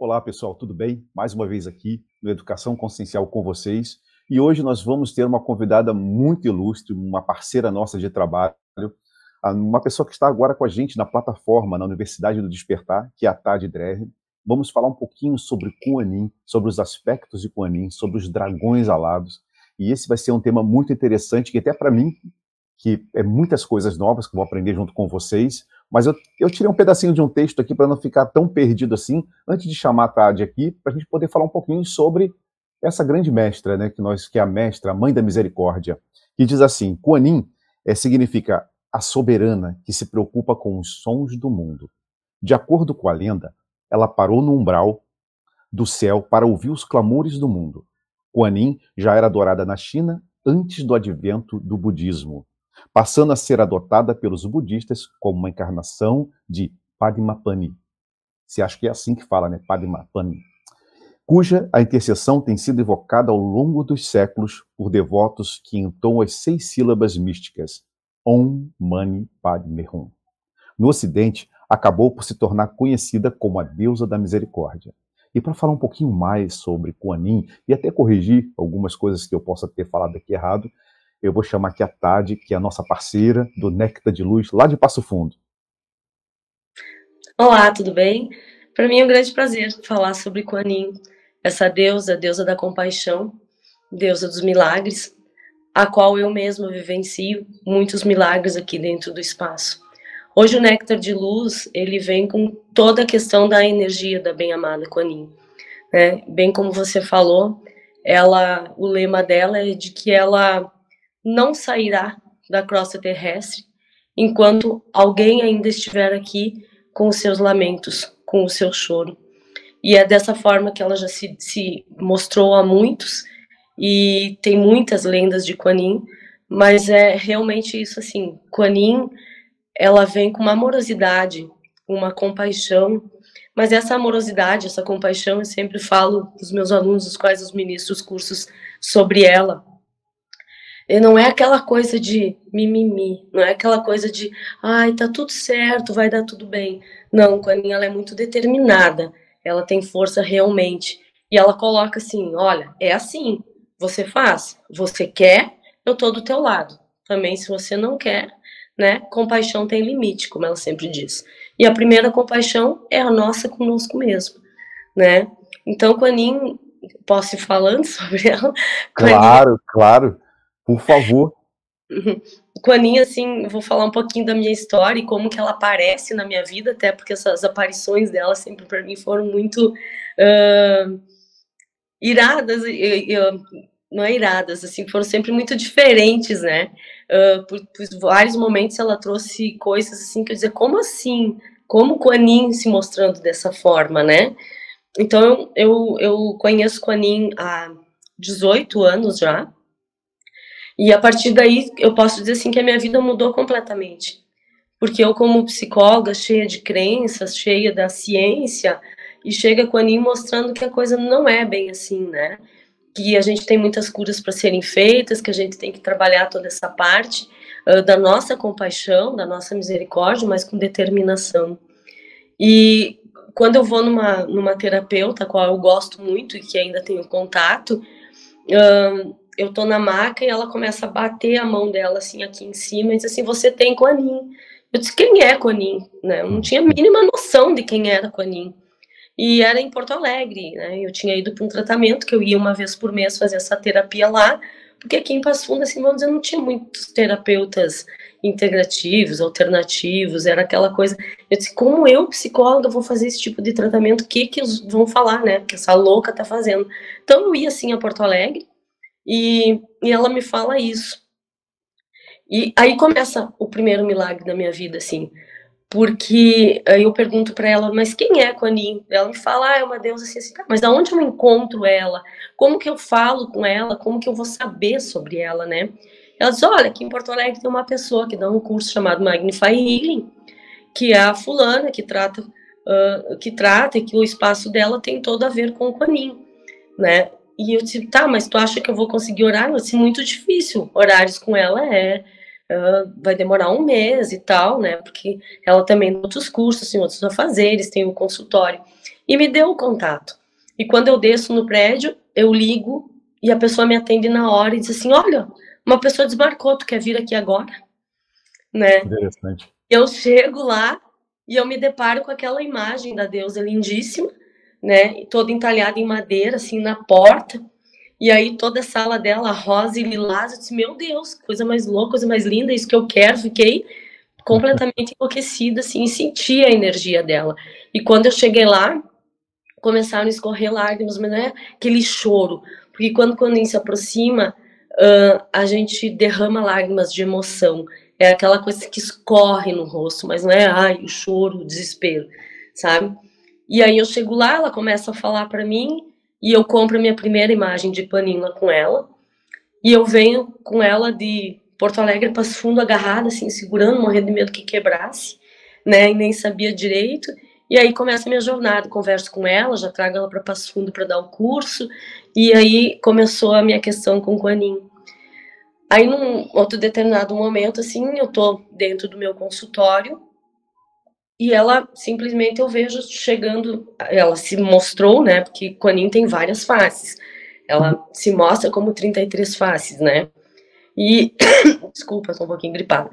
Olá, pessoal, tudo bem? Mais uma vez aqui no Educação Consciencial com vocês. E hoje nós vamos ter uma convidada muito ilustre, uma parceira nossa de trabalho, uma pessoa que está agora com a gente na plataforma, na Universidade do Despertar, que é a Tade Dreher. Vamos falar um pouquinho sobre Kuan-Yin, sobre os aspectos de Kuan-Yin, sobre os dragões alados. E esse vai ser um tema muito interessante, que até para mim, que é muitas coisas novas que eu vou aprender junto com vocês, mas eu tirei um pedacinho de um texto aqui para não ficar tão perdido assim, antes de chamar a Tade aqui, para a gente poder falar um pouquinho sobre essa grande mestra, né, que é a mestra, a mãe da misericórdia, que diz assim: Kuan-Yin significa a soberana que se preocupa com os sons do mundo. De acordo com a lenda, ela parou no umbral do céu para ouvir os clamores do mundo. Kuan-Yin já era adorada na China antes do advento do budismo, passando a ser adotada pelos budistas como uma encarnação de Padmapani. Se acha que é assim que fala, né? Padmapani. Cuja a intercessão tem sido evocada ao longo dos séculos por devotos que entoam as 6 sílabas místicas Om Mani Padme Hum. No Ocidente, acabou por se tornar conhecida como a deusa da misericórdia. E para falar um pouquinho mais sobre Kuan-Yin e até corrigir algumas coisas que eu possa ter falado aqui errado, eu vou chamar aqui a Tade, que é a nossa parceira do Néctar de Luz, lá de Passo Fundo. Olá, tudo bem? Para mim é um grande prazer falar sobre Kuan-Yin, essa deusa da compaixão, deusa dos milagres, a qual eu mesma vivencio muitos milagres aqui dentro do espaço. Hoje o Néctar de Luz, ele vem com toda a questão da energia da bem-amada Kuan-Yin, né? Bem como você falou, o lema dela é de que ela não sairá da crosta terrestre enquanto alguém ainda estiver aqui com os seus lamentos, com o seu choro. E é dessa forma que ela já se mostrou a muitos, e tem muitas lendas de Kuan-Yin, mas é realmente isso assim, Kuan-Yin, ela vem com uma amorosidade, uma compaixão, mas essa amorosidade, essa compaixão, eu sempre falo para os meus alunos, os quais eu ministro os cursos sobre ela, e não é aquela coisa de mimimi, não é aquela coisa de, ai, tá tudo certo, vai dar tudo bem. Não, Kuan-Yin, ela é muito determinada, ela tem força realmente. E ela coloca assim, olha, é assim, você faz, você quer, eu tô do teu lado. Também se você não quer, né, compaixão tem limite, como ela sempre diz. E a primeira compaixão é a nossa conosco mesmo, né? Então, Kuan-Yin, posso ir falando sobre ela? Claro, claro. Por favor. Kuan-Yin, assim, eu vou falar um pouquinho da minha história e como que ela aparece na minha vida, até porque essas aparições dela sempre para mim foram muito iradas, não é iradas, assim, foram sempre muito diferentes, né? Por vários momentos ela trouxe coisas assim que eu dizia, como assim? Como Kuan-Yin se mostrando dessa forma, né? Então eu conheço Kuan-Yin há 18 anos já. E a partir daí, eu posso dizer assim que a minha vida mudou completamente. Porque eu, como psicóloga, cheia de crenças, cheia da ciência, e chega com a Anin mostrando que a coisa não é bem assim, né? Que a gente tem muitas curas para serem feitas, que a gente tem que trabalhar toda essa parte da nossa compaixão, da nossa misericórdia, mas com determinação. E quando eu vou numa terapeuta, a qual eu gosto muito e que ainda tenho contato, eu tô na maca e ela começa a bater a mão dela assim aqui em cima e diz assim, você tem Kuan-Yin. Eu disse, quem é Kuan-Yin? Né? Eu não tinha a mínima noção de quem era Kuan-Yin. E era em Porto Alegre, né? Eu tinha ido para um tratamento, que eu ia uma vez por mês fazer essa terapia lá, porque aqui em Passo Fundo, assim, vamos dizer, não tinha muitos terapeutas integrativos, alternativos, era aquela coisa. Eu disse, como eu, psicóloga, vou fazer esse tipo de tratamento? O que eles vão falar, né? Porque essa louca tá fazendo. Então eu ia, assim, a Porto Alegre, e ela me fala isso. E aí começa o primeiro milagre da minha vida, assim, porque aí eu pergunto para ela, mas quem é Kuan-Yin? Ela me fala, é uma deusa assim, tá, mas aonde eu encontro ela? Como que eu falo com ela? Como que eu vou saber sobre ela, né? Ela diz, olha, aqui em Porto Alegre tem uma pessoa que dá um curso chamado Magnify Healing, que é a fulana que trata e que o espaço dela tem todo a ver com o Kuan-Yin, né? E eu disse, tá, mas tu acha que eu vou conseguir horário? Eu disse, muito difícil. Horários com ela vai demorar um mês e tal, né? Porque ela também tem outros cursos, tem outros afazeres, tem o consultório. e me deu o contato. E quando eu desço no prédio, eu ligo e a pessoa me atende na hora e diz assim, olha, uma pessoa desmarcou, tu quer vir aqui agora? Né? Interessante. Eu chego lá e eu me deparo com aquela imagem da deusa lindíssima, né, toda entalhada em madeira, assim, na porta, e aí toda a sala dela, rosa e lilás, eu disse, meu Deus, coisa mais louca, coisa mais linda, isso que eu quero, fiquei completamente enlouquecida, assim, e senti a energia dela. E quando eu cheguei lá, começaram a escorrer lágrimas, mas não é aquele choro, porque quando o Quanin se aproxima, a gente derrama lágrimas de emoção, é aquela coisa que escorre no rosto, mas não é, ai, o choro, o desespero, sabe? E aí eu chego lá, ela começa a falar para mim, e eu compro a minha primeira imagem de Panina com ela, e eu venho com ela de Porto Alegre, Passo Fundo, agarrada, assim, segurando, morrendo de medo que quebrasse, né, e nem sabia direito. E aí começa a minha jornada, converso com ela, já trago ela para Passo Fundo para dar o curso, e aí começou a minha questão com o Quanin. Aí, num outro determinado momento, assim, eu tô dentro do meu consultório, e ela, simplesmente, eu vejo chegando, ela se mostrou, né, porque Quanin tem várias faces, ela se mostra como 33 faces, né, e, desculpa, tô um pouquinho gripada.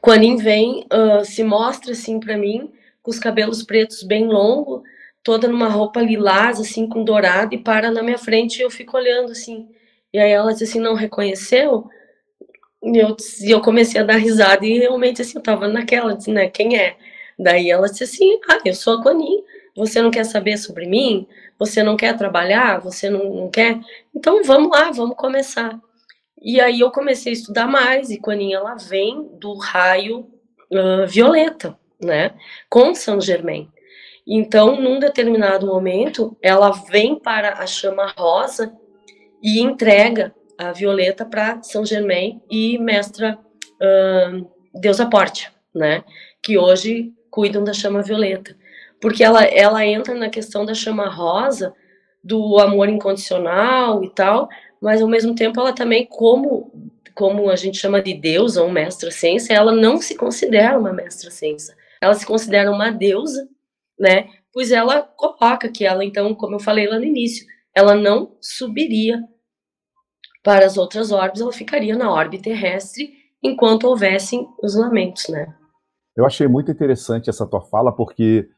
Quanin vem, se mostra, assim, pra mim, com os cabelos pretos bem longos, toda numa roupa lilás, assim, com dourado, e para na minha frente, e eu fico olhando, assim, e aí ela diz assim, não reconheceu? E eu comecei a dar risada, e realmente, assim, eu tava naquela, disse, né, quem é? Daí ela disse assim, eu sou a Quanin, você não quer saber sobre mim? Você não quer trabalhar? Você não quer? Então vamos lá, vamos começar. E aí eu comecei a estudar mais, e Quanin, ela vem do raio violeta, né, com Saint Germain. Então, num determinado momento, ela vem para a chama rosa e entrega a violeta para Saint Germain e mestra Deusa Porte, né, que hoje cuidam da chama violeta. Porque ela entra na questão da chama rosa, do amor incondicional e tal, mas ao mesmo tempo ela também, como a gente chama de deusa ou mestra ascensa, ela não se considera uma mestra ascensa. Ela se considera uma deusa, né? Pois ela coloca que ela, então, como eu falei lá no início, ela não subiria para as outras órbitas, ela ficaria na órbita terrestre enquanto houvessem os lamentos, né? Eu achei muito interessante essa tua fala, porque,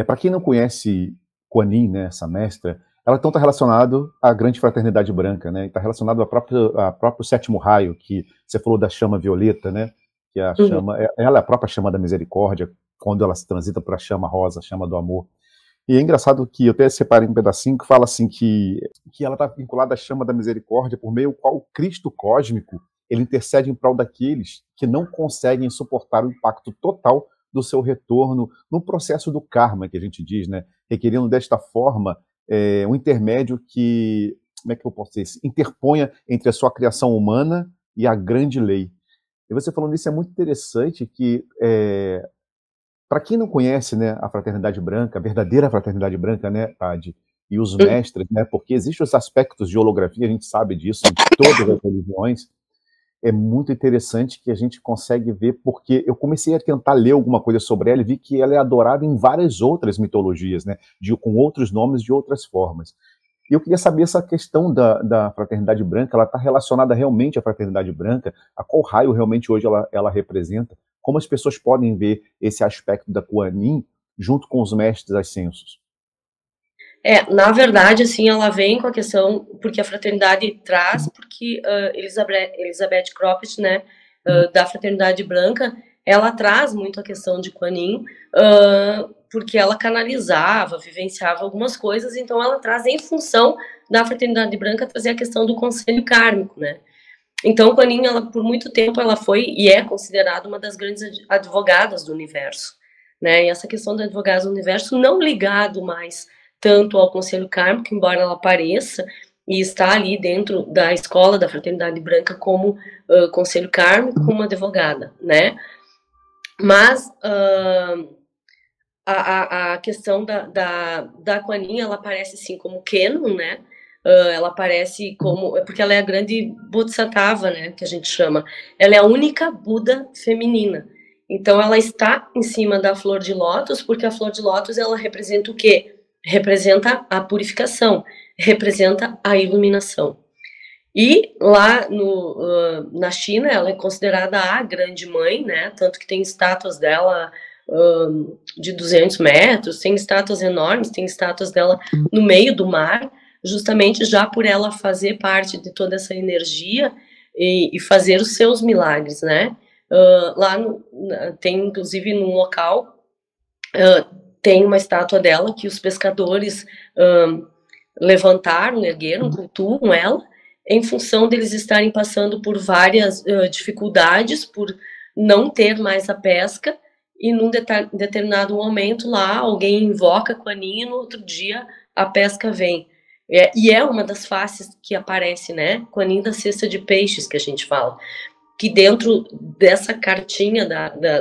para quem não conhece Kuan Yin, né, essa mestra, ela então está relacionado à grande fraternidade branca, né? Está relacionado ao próprio sétimo raio, que você falou da chama violeta, né? Que é a chama, ela é a própria chama da misericórdia, quando ela se transita para a chama rosa, a chama do amor. E é engraçado que eu até separei um pedacinho que fala assim que ela está vinculada à chama da misericórdia, por meio qual o Cristo cósmico ele intercede em prol daqueles que não conseguem suportar o impacto total do seu retorno no processo do karma, que a gente diz, né? Requerendo desta forma um intermédio que, como é que eu posso dizer, interponha entre a sua criação humana e a grande lei. E você falando isso é muito interessante, que para quem não conhece, né, a fraternidade branca, a verdadeira fraternidade branca, né, Adi, e os mestres, né, porque existem os aspectos de holografia, a gente sabe disso em todas as religiões, é muito interessante que a gente consegue ver, porque eu comecei a tentar ler alguma coisa sobre ela e vi que ela é adorada em várias outras mitologias, né, com outros nomes, de outras formas. E eu queria saber essa questão da fraternidade branca, ela está relacionada realmente à fraternidade branca, a qual raio realmente hoje ela representa, como as pessoas podem ver esse aspecto da Kuan Yin junto com os mestres ascensos? Na verdade, assim, ela vem com a questão, porque a fraternidade traz, porque Elizabeth Croft, né, da fraternidade branca, ela traz muito a questão de Kuan Yin, porque ela canalizava, vivenciava algumas coisas, então ela traz em função da fraternidade branca trazer a questão do conselho kármico, né. Então, Kuan Yin, ela, por muito tempo, ela foi e é considerada uma das grandes advogadas do universo, né, e essa questão do advogado do universo não ligado mais tanto ao conselho kármico, embora ela apareça e está ali dentro da escola da fraternidade branca como conselho kármico, como advogada, né, mas a questão da Kuan Yin, ela aparece assim como Kenon, né, ela aparece como, porque ela é a grande Bodhisattva, né, que a gente chama, ela é a única Buda feminina, então ela está em cima da flor de lótus, porque a flor de lótus ela representa o quê? representa a purificação, representa a iluminação. E lá na China, ela é considerada a grande mãe, né? Tanto que tem estátuas dela de 200 metros, tem estátuas enormes, tem estátuas dela no meio do mar, justamente já por ela fazer parte de toda essa energia e fazer os seus milagres, né? Lá tem, inclusive, num local, tem uma estátua dela que os pescadores levantaram, ergueram, cultuam ela, em função deles estarem passando por várias dificuldades, por não ter mais a pesca, e num determinado momento lá, alguém invoca Kuan Yin, e no outro dia a pesca vem. E é uma das faces que aparece, né? Kuan Yin da cesta de peixes, que a gente fala. Que dentro dessa cartinha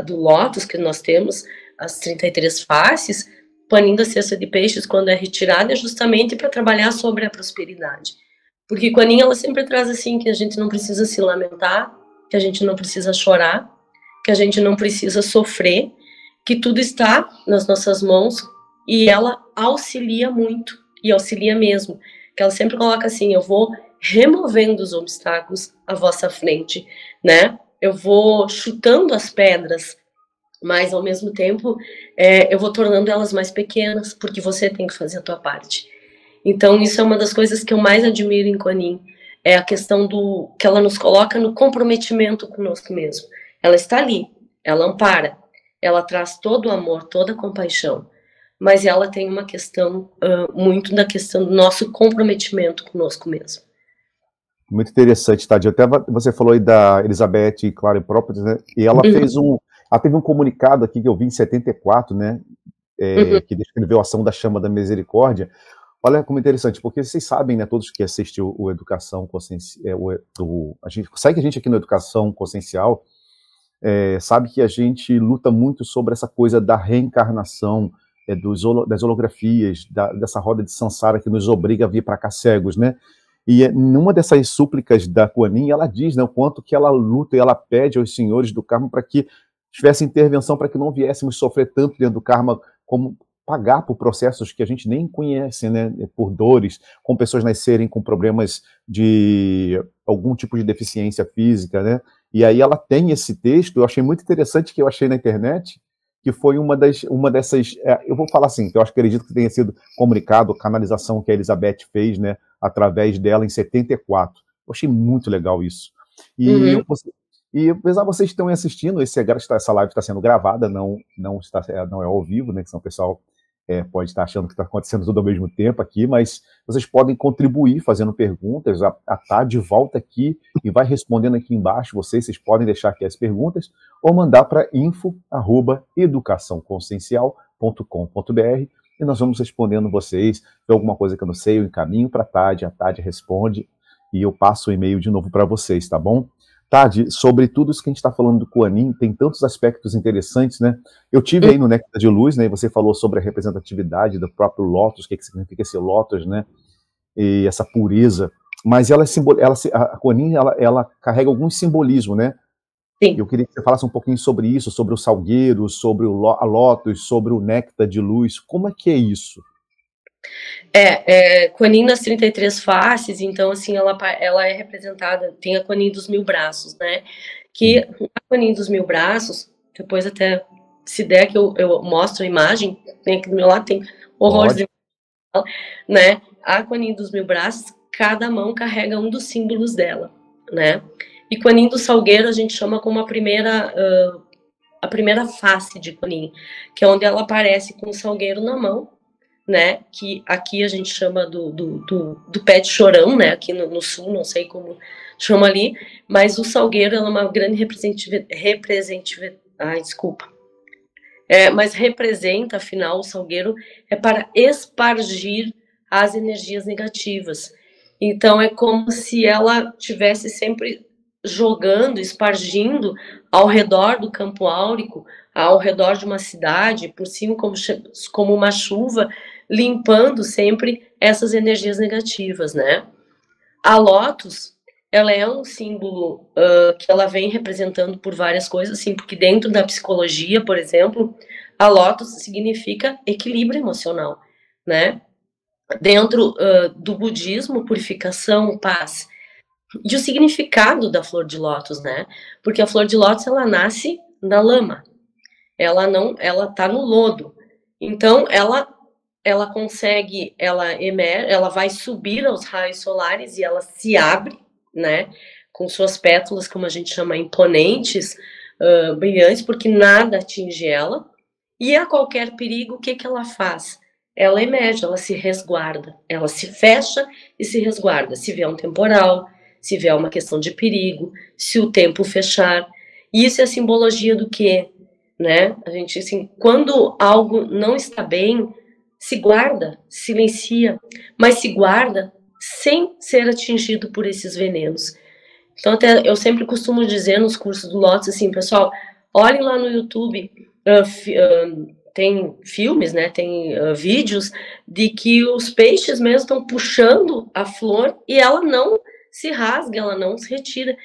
do Lótus que nós temos, as 33 faces, Kuan Yin da cesta de peixes, quando é retirada, é justamente para trabalhar sobre a prosperidade. Porque Kuan Yin, ela sempre traz assim, que a gente não precisa se lamentar, que a gente não precisa chorar, que a gente não precisa sofrer, que tudo está nas nossas mãos, e ela auxilia muito, e auxilia mesmo, que ela sempre coloca assim, eu vou removendo os obstáculos à vossa frente, né? Eu vou chutando as pedras, mas ao mesmo tempo eu vou tornando elas mais pequenas, porque você tem que fazer a tua parte. Então isso é uma das coisas que eu mais admiro em Kuan Yin, é a questão do que ela nos coloca no comprometimento conosco mesmo. Ela está ali, ela ampara, ela traz todo o amor, toda a compaixão, mas ela tem uma questão muito da questão do nosso comprometimento conosco mesmo. Muito interessante, Tadeu. Até você falou aí da Elizabeth Clary Prophet, né? E ela ela teve um comunicado aqui que eu vi em 74, né? Que descreveu a ação da Chama da Misericórdia. Olha como interessante, porque vocês sabem, né, todos que assistem o Educação Consciencial, segue a gente aqui no Educação Consciencial, sabe que a gente luta muito sobre essa coisa da reencarnação, das holografias, dessa roda de samsara que nos obriga a vir para cá cegos, né? E numa dessas súplicas da Kuan Yin, ela diz, né, o quanto que ela luta e ela pede aos senhores do karma para que tivesse intervenção, para que não viéssemos sofrer tanto dentro do karma, como pagar por processos que a gente nem conhece, né, por dores, com pessoas nascerem com problemas de algum tipo de deficiência física, né? E aí ela tem esse texto, eu achei muito interessante, que eu achei na internet, que foi uma dessas, eu vou falar assim, que eu acredito que tenha sido comunicado, canalização que a Elizabeth fez, né, através dela em 74. Eu achei muito legal isso. E apesar de vocês estão assistindo, essa live está sendo gravada, não é ao vivo, né, que senão o pessoal pode estar achando que está acontecendo tudo ao mesmo tempo aqui, mas vocês podem contribuir fazendo perguntas. A Tade volta aqui e vai respondendo aqui embaixo. Vocês podem deixar aqui as perguntas ou mandar para info@educaçãoconsciencial.com.br e nós vamos respondendo vocês. Se tem alguma coisa que eu não sei, eu encaminho para a Tade responde e eu passo o e-mail de novo para vocês, tá bom? Tade, sobre tudo isso que a gente está falando do Kuan Yin, tem tantos aspectos interessantes, né? Eu tive aí no Néctar de Luz, né? E você falou sobre a representatividade do próprio Lótus, o que significa esse Lótus, né? E essa pureza. Mas a Kuan Yin, ela carrega algum simbolismo, né? Sim. Eu queria que você falasse um pouquinho sobre isso, sobre o salgueiro, sobre a Lótus, sobre o Néctar de Luz. Como é que é isso? Kuan Yin nas 33 faces, então, assim, ela é representada, tem a Kuan Yin dos 1000 braços, né? Que a Kuan Yin dos 1000 braços, depois até, se der que eu mostro a imagem, tem aqui do meu lado, tem horrores de... né? A Kuan Yin dos 1000 braços, cada mão carrega um dos símbolos dela, né? E Kuan Yin do salgueiro a gente chama como a primeira face de Kuan Yin, que é onde ela aparece com o salgueiro na mão, né, que aqui a gente chama do pé de chorão, né, aqui no sul, não sei como chama ali, mas o salgueiro é uma grande mas representa, afinal, o salgueiro é para espargir as energias negativas. Então é como se ela tivesse sempre jogando, espargindo ao redor do campo áurico, ao redor de uma cidade, por cima como uma chuva, limpando sempre essas energias negativas, né? A Lótus, ela é um símbolo que ela vem representando por várias coisas, assim, porque dentro da psicologia, por exemplo, a Lótus significa equilíbrio emocional, né? Dentro do budismo, purificação, paz. E o significado da flor de lótus, né? Porque a flor de lótus, ela nasce na lama. Ela tá no lodo. Então, ela consegue, ela vai subir aos raios solares e ela se abre, né? Com suas pétalas, como a gente chama, imponentes, brilhantes, porque nada atinge ela. E a qualquer perigo, o que ela faz? Ela emerge, ela se resguarda, ela se fecha e se resguarda. Se vier um temporal, se vier uma questão de perigo, se o tempo fechar. Isso é a simbologia do quê? Né? A gente, assim, quando algo não está bem, se guarda, silencia, mas se guarda sem ser atingido por esses venenos. Então, até eu sempre costumo dizer nos cursos do Lotus, assim, pessoal, olhem lá no YouTube, tem filmes, né, tem vídeos de que os peixes mesmo estão puxando a flor e ela não se rasga, ela não se retira,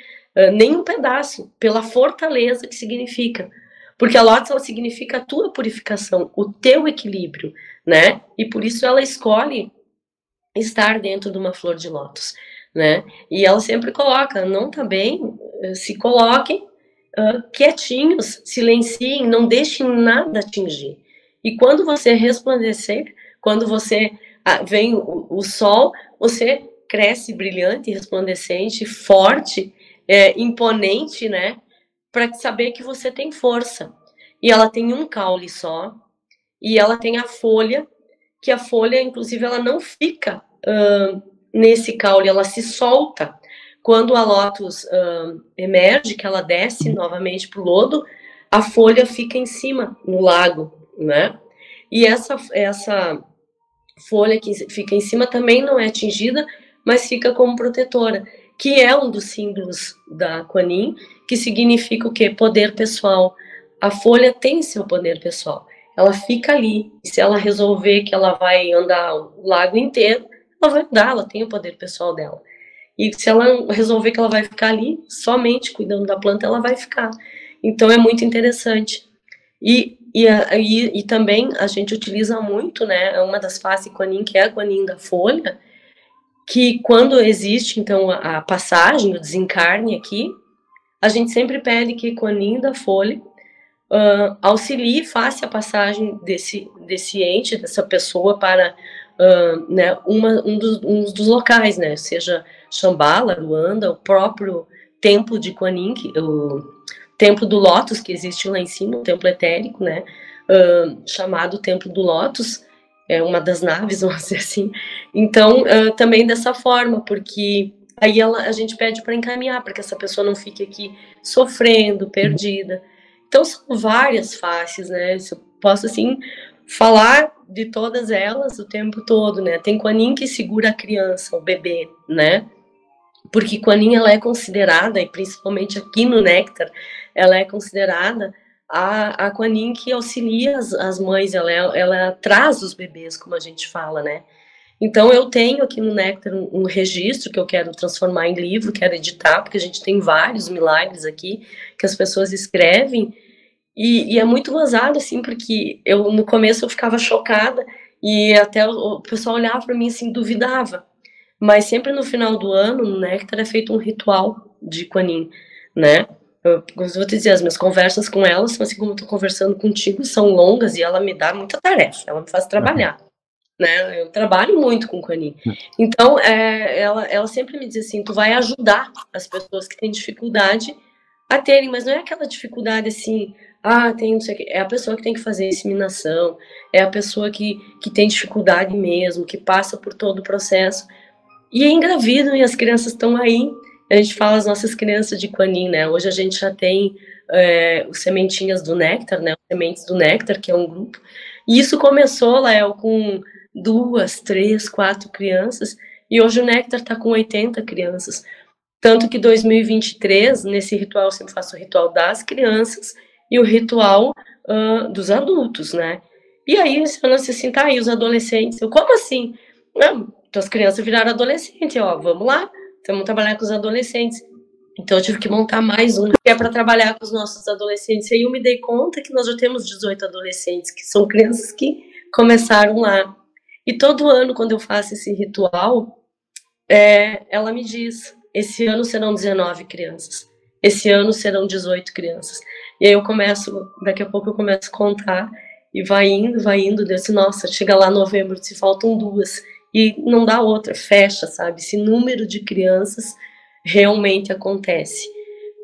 nem um pedaço, pela fortaleza que significa. Porque a Lotus, ela significa a tua purificação, o teu equilíbrio, né? E por isso ela escolhe estar dentro de uma flor de lótus, né? E ela sempre coloca, não tá bem, se coloquem quietinhos, silenciem, não deixem nada atingir. E quando você resplandecer, quando você vem o sol, você cresce brilhante, resplandecente, forte, imponente, né? Para saber que você tem força. E ela tem um caule só, e ela tem a folha, que a folha, inclusive, ela não fica nesse caule, ela se solta. Quando a lótus emerge, que ela desce novamente para o lodo, a folha fica em cima, no lago, né? E essa folha que fica em cima também não é atingida, mas fica como protetora, que é um dos símbolos da Kuan Yin, que significa o quê? Poder pessoal. A folha tem seu poder pessoal. Ela fica ali. E se ela resolver que ela vai andar o lago inteiro, ela vai andar, ela tem o poder pessoal dela. E se ela resolver que ela vai ficar ali, somente cuidando da planta, ela vai ficar. Então é muito interessante. E também a gente utiliza muito, né, uma das faces Kuan Yin, que é a Kuan Yin da folha, que quando existe, então, a passagem, o desencarne aqui, a gente sempre pede que Kuan Yin da folha auxilie e faça a passagem desse ente, dessa pessoa para né, um dos locais, né, seja Shambhala, Luanda, o próprio templo de Kuan Yin, o templo do Lótus, que existe lá em cima, o templo etérico, né, chamado Templo do Lótus, é uma das naves, vamos dizer assim. Então, também dessa forma, porque aí a gente pede para encaminhar, para que essa pessoa não fique aqui sofrendo, perdida. Então, são várias faces, né? Eu posso, assim, falar de todas elas o tempo todo, né? Tem Kuan Yin que segura a criança, o bebê, né? Porque Kuan Yin, ela é considerada, e principalmente aqui no Néctar, ela é considerada a Kuan Yin que auxilia as mães, ela traz os bebês, como a gente fala, né? Então, eu tenho aqui no Néctar um registro que eu quero transformar em livro, quero editar, porque a gente tem vários milagres aqui que as pessoas escrevem, e é muito gozado, assim, porque no começo eu ficava chocada, e até o pessoal olhava para mim, assim, duvidava. Mas sempre no final do ano, no Néctar, é feito um ritual de Kuan Yin, né? Eu vou te dizer, as minhas conversas com ela são assim como eu tô conversando contigo, são longas e ela me dá muita tarefa, ela me faz trabalhar, né? Eu trabalho muito com Kuan Yin. Então, ela sempre me diz assim, tu vai ajudar as pessoas que têm dificuldade a terem, mas não é aquela dificuldade assim, tem não sei o quê, é a pessoa que tem que fazer inseminação, é a pessoa que tem dificuldade mesmo, que passa por todo o processo, e engravidam, e as crianças estão aí. A gente fala as nossas crianças de Kuan Yin, né? Hoje a gente já tem os Sementinhas do Néctar, né? Os Sementes do Néctar, que é um grupo. E isso começou, Lael, com 2, 3, 4 crianças, e hoje o Néctar está com 80 crianças. Tanto que 2023, nesse ritual, eu sempre faço o ritual das crianças e o ritual dos adultos, né? E aí, eu não sei assim, tá aí os adolescentes. Eu, como assim? Não, então as crianças viraram adolescente, ó, vamos lá, vamos trabalhar com os adolescentes. Então eu tive que montar mais um, que é para trabalhar com os nossos adolescentes. E aí eu me dei conta que nós já temos 18 adolescentes, que são crianças que começaram lá. E todo ano, quando eu faço esse ritual, ela me diz, esse ano serão 19 crianças, esse ano serão 18 crianças. E aí eu começo, daqui a pouco eu começo a contar, e vai indo, Deus, nossa, chega lá novembro, se faltam 2, e não dá outra, fecha, sabe? Esse número de crianças realmente acontece,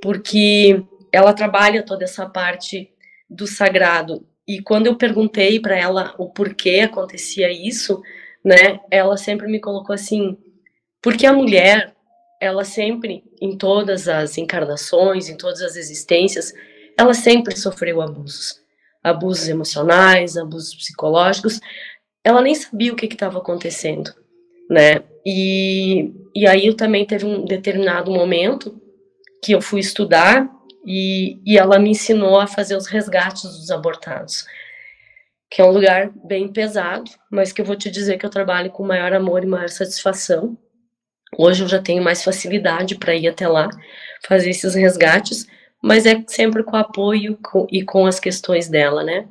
porque ela trabalha toda essa parte do sagrado, e quando eu perguntei para ela o porquê acontecia isso, né, ela sempre me colocou assim, porque a mulher, ela sempre, em todas as encarnações, em todas as existências, ela sempre sofreu abusos. Abusos emocionais, abusos psicológicos. Ela nem sabia o que estava acontecendo, né? E aí eu também teve um determinado momento que eu fui estudar e ela me ensinou a fazer os resgates dos abortados, que é um lugar bem pesado, mas que eu vou te dizer que eu trabalho com maior amor e maior satisfação. Hoje eu já tenho mais facilidade para ir até lá, fazer esses resgates, mas é sempre com apoio e com as questões dela, né?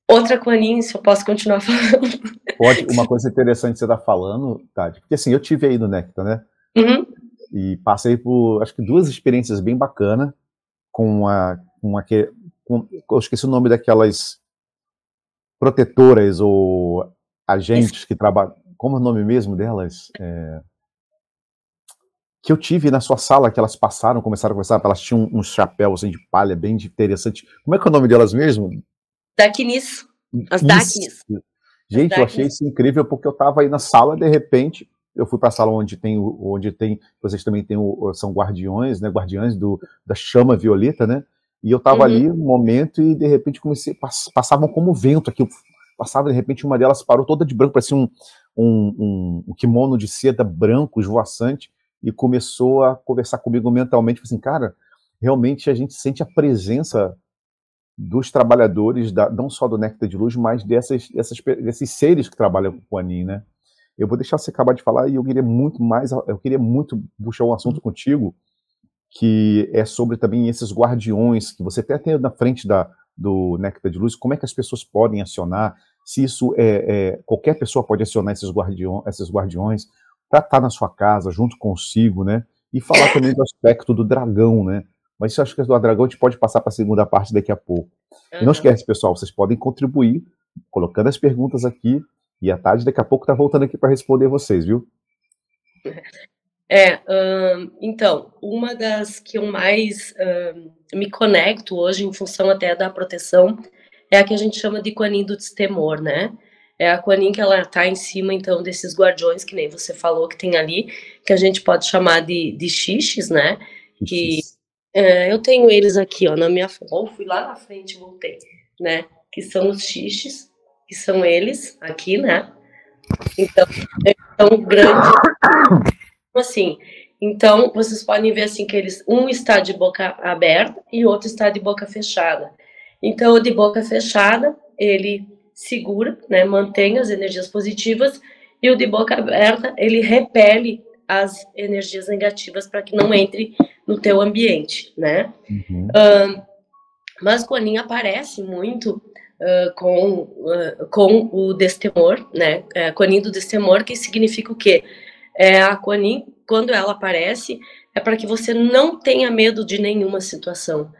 Outra coaninha, se eu posso continuar falando. Pode, uma coisa interessante que você está falando, Tati, porque assim, eu tive aí no Nectar, né? Uhum. E passei por, acho que 2 experiências bem bacanas com eu esqueci o nome daquelas protetoras ou agentes que trabalham, como é o nome mesmo delas? Que eu tive na sua sala, que elas passaram, começaram a conversar, elas tinham uns chapéus assim, de palha bem interessante. Como é que é o nome delas mesmo? Daqnis. As Daqnis. Gente, eu achei isso incrível porque eu estava aí na sala, de repente, eu fui para a sala onde tem, vocês também têm, são guardiões, né, guardiães da chama violeta, né? E eu estava ali no momento e de repente passavam como vento aqui, passava de repente uma delas parou toda de branco, parecia um kimono de seda branco, esvoaçante, e começou a conversar comigo mentalmente, assim, cara, realmente a gente sente a presença dos trabalhadores, não só do Néctar de Luz, mas desses seres que trabalham com o Anin, né? Eu vou deixar você acabar de falar e eu queria muito puxar um assunto contigo, que é sobre também esses guardiões, que você até tem na frente do Néctar de Luz, como é que as pessoas podem acionar, se isso qualquer pessoa pode acionar esses guardiões, para estar na sua casa, junto consigo, né? E falar também do aspecto do dragão, né? Mas isso acho que do dragão a gente pode passar para a segunda parte daqui a pouco. E não esquece, pessoal, vocês podem contribuir colocando as perguntas aqui, e a Tati daqui a pouco está voltando aqui para responder vocês, viu? Então, uma das que eu mais me conecto hoje, em função até da proteção, é a que a gente chama de Kuan Yin do destemor, né? É a Kuan Yin que ela tá em cima, então, desses guardiões, que nem você falou, que tem ali, que a gente pode chamar de xixes, né? Que eu tenho eles aqui, ó, na minha frente. Oh, fui lá na frente e voltei, né? Que são os xixes, que são eles aqui, né? Então, são grandes, assim. Então, vocês podem ver assim que um está de boca aberta e o outro está de boca fechada. Então, o de boca fechada, ele segura, né, mantém as energias positivas, e o de boca aberta, ele repele as energias negativas para que não entre no teu ambiente, né? Mas Kuan Yin aparece muito com o destemor, né? Kuan Yin do destemor, que significa o quê? A Kuan Yin, quando ela aparece, é para que você não tenha medo de nenhuma situação,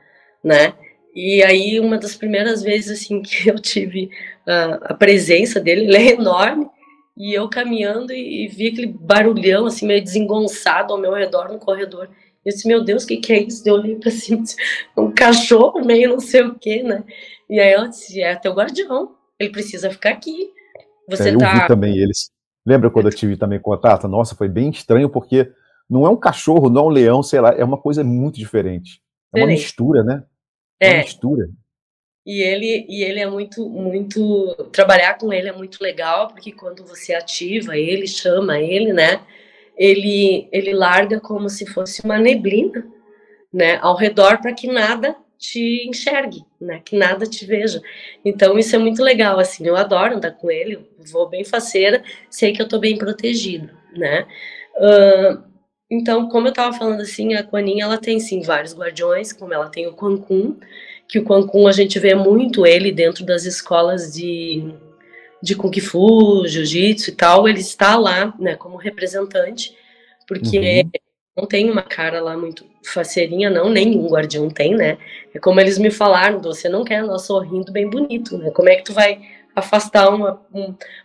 né? E aí, uma das primeiras vezes assim que eu tive a presença dele, ele é enorme, e eu caminhando e vi aquele barulhão, assim, meio desengonçado ao meu redor no corredor. Eu disse, meu Deus, o que é isso? Eu olhei pra cima, um cachorro meio não sei o que, né? E aí ela disse, é teu guardião, ele precisa ficar aqui. Você eu vi também eles. Lembra quando eu tive também contato? Nossa, foi bem estranho, porque não é um cachorro, não é um leão, sei lá, é uma coisa muito diferente. É uma mistura, né? É uma mistura. E ele é muito, trabalhar com ele é muito legal, porque quando você ativa ele, chama ele, né? Ele larga como se fosse uma neblina, né, ao redor, para que nada te enxergue, né, que nada te veja. Então isso é muito legal, assim, eu adoro andar com ele, vou bem faceira, sei que eu tô bem protegida, né. Então, como eu tava falando, assim, a Kuan Yin, ela tem, sim, vários guardiões, como ela tem o Quan Kun, que o Quan Kun a gente vê muito ele dentro das escolas de Kung Fu, Jiu-Jitsu e tal, ele está lá, né, como representante, porque não tem uma cara lá muito faceirinha, não, nenhum guardião tem, né? É como eles me falaram, você não quer nós sorrindo bem bonito, né? Como é que tu vai afastar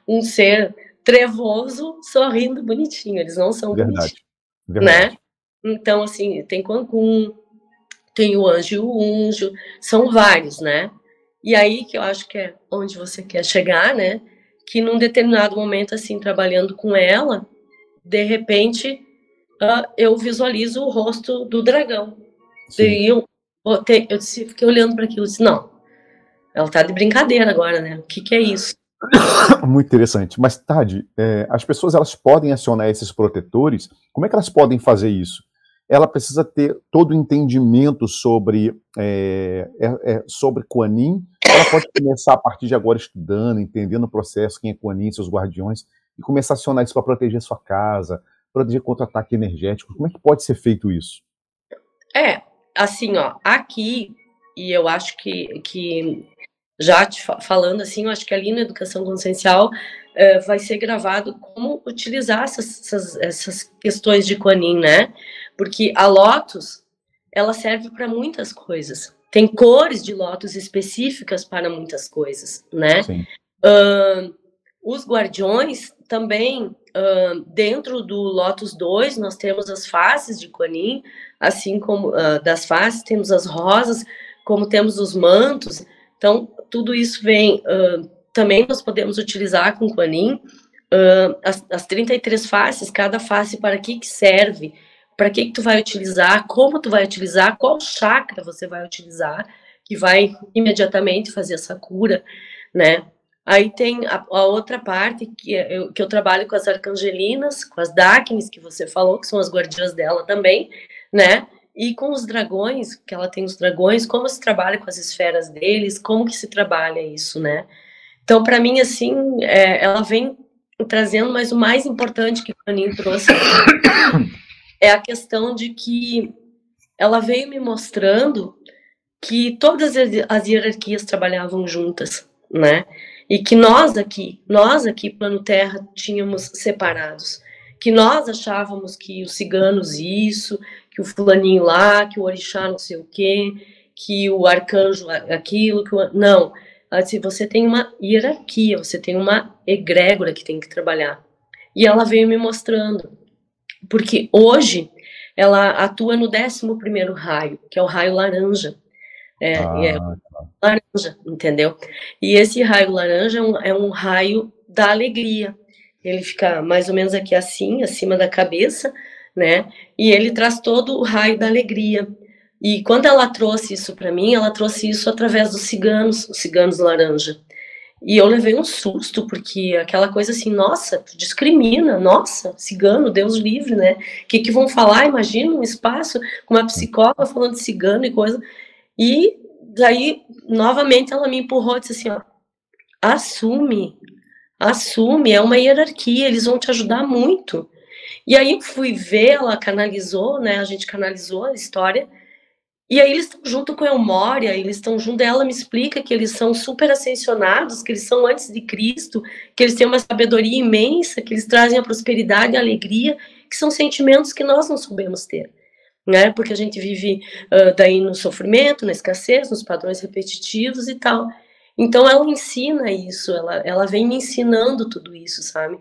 um ser trevoso sorrindo bonitinho? Eles não são Verdade. bonitinhos, Verdade. né? Então, assim, tem Quangun, tem o Anjo e o Unjo, são vários, né? E aí que eu acho que é onde você quer chegar, né? Que num determinado momento, assim, trabalhando com ela, de repente, eu visualizo o rosto do dragão. Sim. E eu fiquei olhando para aquilo e disse, não, ela tá de brincadeira agora, né? O que que é isso? Muito interessante. Mas, Tade, as pessoas elas podem acionar esses protetores. Como é que elas podem fazer isso? Ela precisa ter todo o entendimento sobre Kuan Yin. Ela pode começar a partir de agora estudando, entendendo o processo, quem é Kuan Yin, seus guardiões, e começar a acionar isso para proteger sua casa, proteger contra ataque energético. Como é que pode ser feito isso? Assim, ó, aqui, e eu acho que já te falando assim, eu acho que ali na educação consciencial vai ser gravado como utilizar essas questões de Kuan Yin, né? Porque a Lotus, ela serve para muitas coisas. Tem cores de Lotus específicas para muitas coisas, né? Sim. Os guardiões também, dentro do Lotus 2, nós temos as faces de Kuan Yin, assim como das faces, temos as rosas, como temos os mantos. Então, tudo isso vem. Também nós podemos utilizar com Kuan Yin as 33 faces, cada face para que serve, para que tu vai utilizar, como tu vai utilizar, qual chakra você vai utilizar, que vai imediatamente fazer essa cura, né? Aí tem a outra parte, que eu trabalho com as arcangelinas, com as Dakines, que você falou, que são as guardiãs dela também, né? E com os dragões, que ela tem os dragões, como se trabalha com as esferas deles, como que se trabalha isso, né? Então, para mim, assim, ela vem trazendo, mas o mais importante que o Caninho trouxe é a questão de que ela veio me mostrando que todas as hierarquias trabalhavam juntas, né? E que nós aqui, Plano Terra, tínhamos separados. Que nós achávamos que os ciganos isso, que o fulaninho lá, que o orixá não sei o quê, que o arcanjo aquilo, não. Assim, você tem uma hierarquia, você tem uma egrégora que tem que trabalhar. E ela veio me mostrando. Porque hoje ela atua no 11º raio, que é o raio laranja. Laranja, entendeu? E esse raio laranja é um raio da alegria. Ele fica mais ou menos aqui assim, acima da cabeça, né? E ele traz todo o raio da alegria. E quando ela trouxe isso para mim, ela trouxe isso através dos ciganos, os ciganos laranja. E eu levei um susto, porque aquela coisa assim, nossa, tu discrimina, nossa, cigano, Deus livre, né? O que vão falar? Imagina um espaço com uma psicóloga falando de cigano e coisa. E daí, novamente, ela me empurrou e disse assim, ó, assume, é uma hierarquia, eles vão te ajudar muito. E aí fui ver, ela canalizou, né, a gente canalizou a história, e aí eles estão junto com a Elmória, eles estão junto, ela me explica que eles são super ascensionados, que eles são antes de Cristo, que eles têm uma sabedoria imensa, que eles trazem a prosperidade e a alegria, que são sentimentos que nós não soubemos ter. Né? Porque a gente vive daí no sofrimento, na escassez, nos padrões repetitivos e tal. Então ela ensina isso, ela vem me ensinando tudo isso, sabe?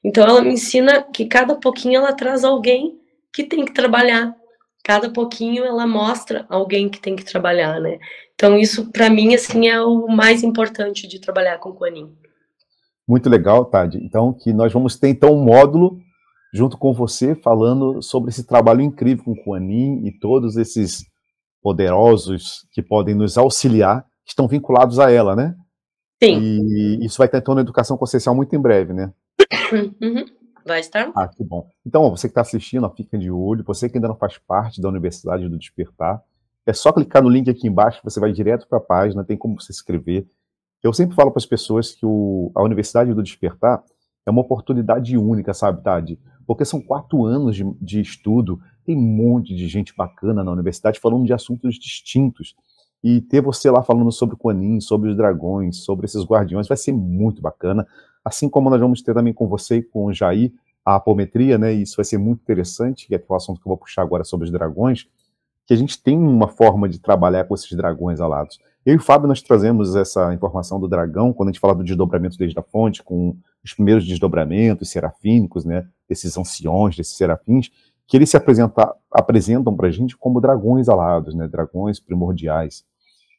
Então ela me ensina que cada pouquinho ela traz alguém que tem que trabalhar. Cada pouquinho ela mostra alguém que tem que trabalhar, né? Então isso para mim assim é o mais importante de trabalhar com o Kuan Yin. Muito legal, Tade. Então que nós vamos ter então um módulo junto com você, falando sobre esse trabalho incrível com o Kuan Yin e todos esses poderosos que podem nos auxiliar, que estão vinculados a ela, né? Sim. E isso vai ter então na educação consciencial muito em breve, né? Uhum. Vai estar. Ah, que bom. Então, ó, você que está assistindo, ó, fica de olho. Você que ainda não faz parte da Universidade do Despertar, é só clicar no link aqui embaixo, você vai direto para a página, tem como você se inscrever. Eu sempre falo para as pessoas que a Universidade do Despertar é uma oportunidade única, sabe, Tade? Porque são 4 anos de estudo, tem um monte de gente bacana na universidade falando de assuntos distintos. e ter você lá falando sobre o Quanin, sobre os dragões, sobre esses guardiões, vai ser muito bacana. Assim como nós vamos ter também com você e com o Jair a apometria, né? E isso vai ser muito interessante, que é o assunto que eu vou puxar agora sobre os dragões, que a gente tem uma forma de trabalhar com esses dragões alados. Eu e o Fábio, nós trazemos essa informação do dragão, quando a gente fala do desdobramento desde a fonte, com os primeiros desdobramentos serafínicos, né, desses anciões, desses serafins, que eles se apresentam para a gente como dragões alados, né, dragões primordiais.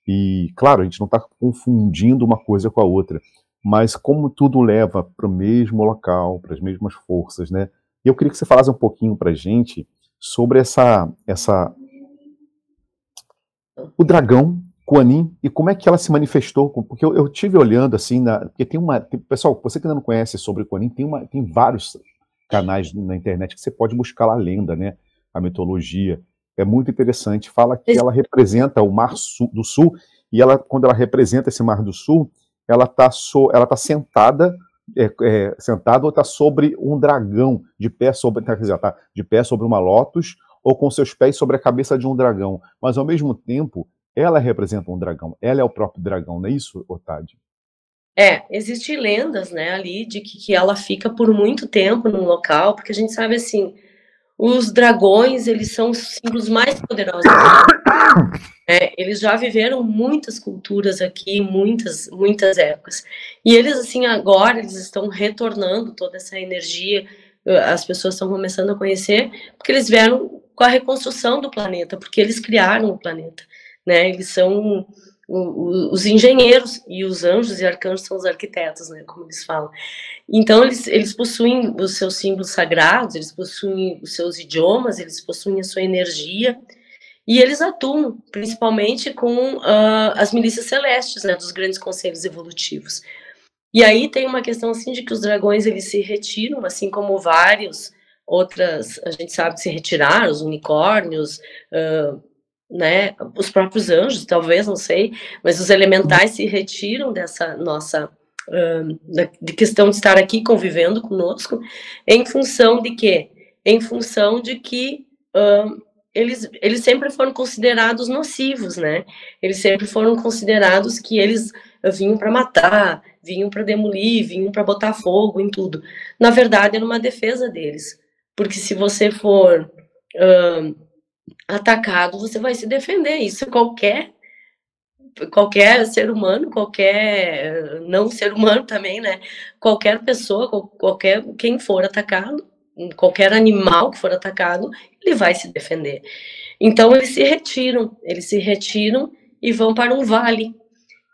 E, claro, a gente não está confundindo uma coisa com a outra, mas como tudo leva para o mesmo local, para as mesmas forças, né? E eu queria que você falasse um pouquinho para a gente sobre o dragão, Quanin, e como é que ela se manifestou, porque eu tive olhando assim, porque pessoal, você que ainda não conhece sobre o Quanin, tem vários canais na internet que você pode buscar lá a lenda, né, a mitologia, é muito interessante, fala que ela representa o Mar do Sul, e quando ela representa esse Mar do Sul, ela tá sentada, sentada ou está sobre um dragão, de pé sobre, quer dizer, tá de pé sobre uma lótus, ou com seus pés sobre a cabeça de um dragão, mas ao mesmo tempo ela representa um dragão, ela é o próprio dragão, não é isso, Otávio? Existem lendas, né, ali, de que ela fica por muito tempo num local, porque a gente sabe, assim, os dragões, eles são os símbolos mais poderosos. Eles já viveram muitas culturas aqui, muitas épocas. E eles, assim, agora, eles estão retornando toda essa energia, as pessoas estão começando a conhecer, porque eles vieram com a reconstrução do planeta, porque eles criaram o planeta, né? Eles são os engenheiros, e os anjos e arcanjos são os arquitetos, né? Como eles falam. Então, eles possuem os seus símbolos sagrados, eles possuem os seus idiomas, eles possuem a sua energia, e eles atuam principalmente com as milícias celestes, né, dos grandes conselhos evolutivos. E aí tem uma questão assim de que os dragões eles se retiram, assim como vários outras, a gente sabe que se retiraram, os unicórnios, né, os próprios anjos, talvez, não sei, mas os elementais se retiram dessa nossa de questão de estar aqui convivendo conosco, em função de quê? Em função de que eles sempre foram considerados nocivos, né? Eles sempre foram considerados que eles vinham para matar, vinham para demolir, vinham para botar fogo em tudo. Na verdade, era uma defesa deles, porque se você for atacado, você vai se defender. Isso qualquer ser humano, qualquer não ser humano também, né? Qualquer pessoa, quem for atacado, qualquer animal que for atacado, ele vai se defender. Então eles se retiram e vão para um vale.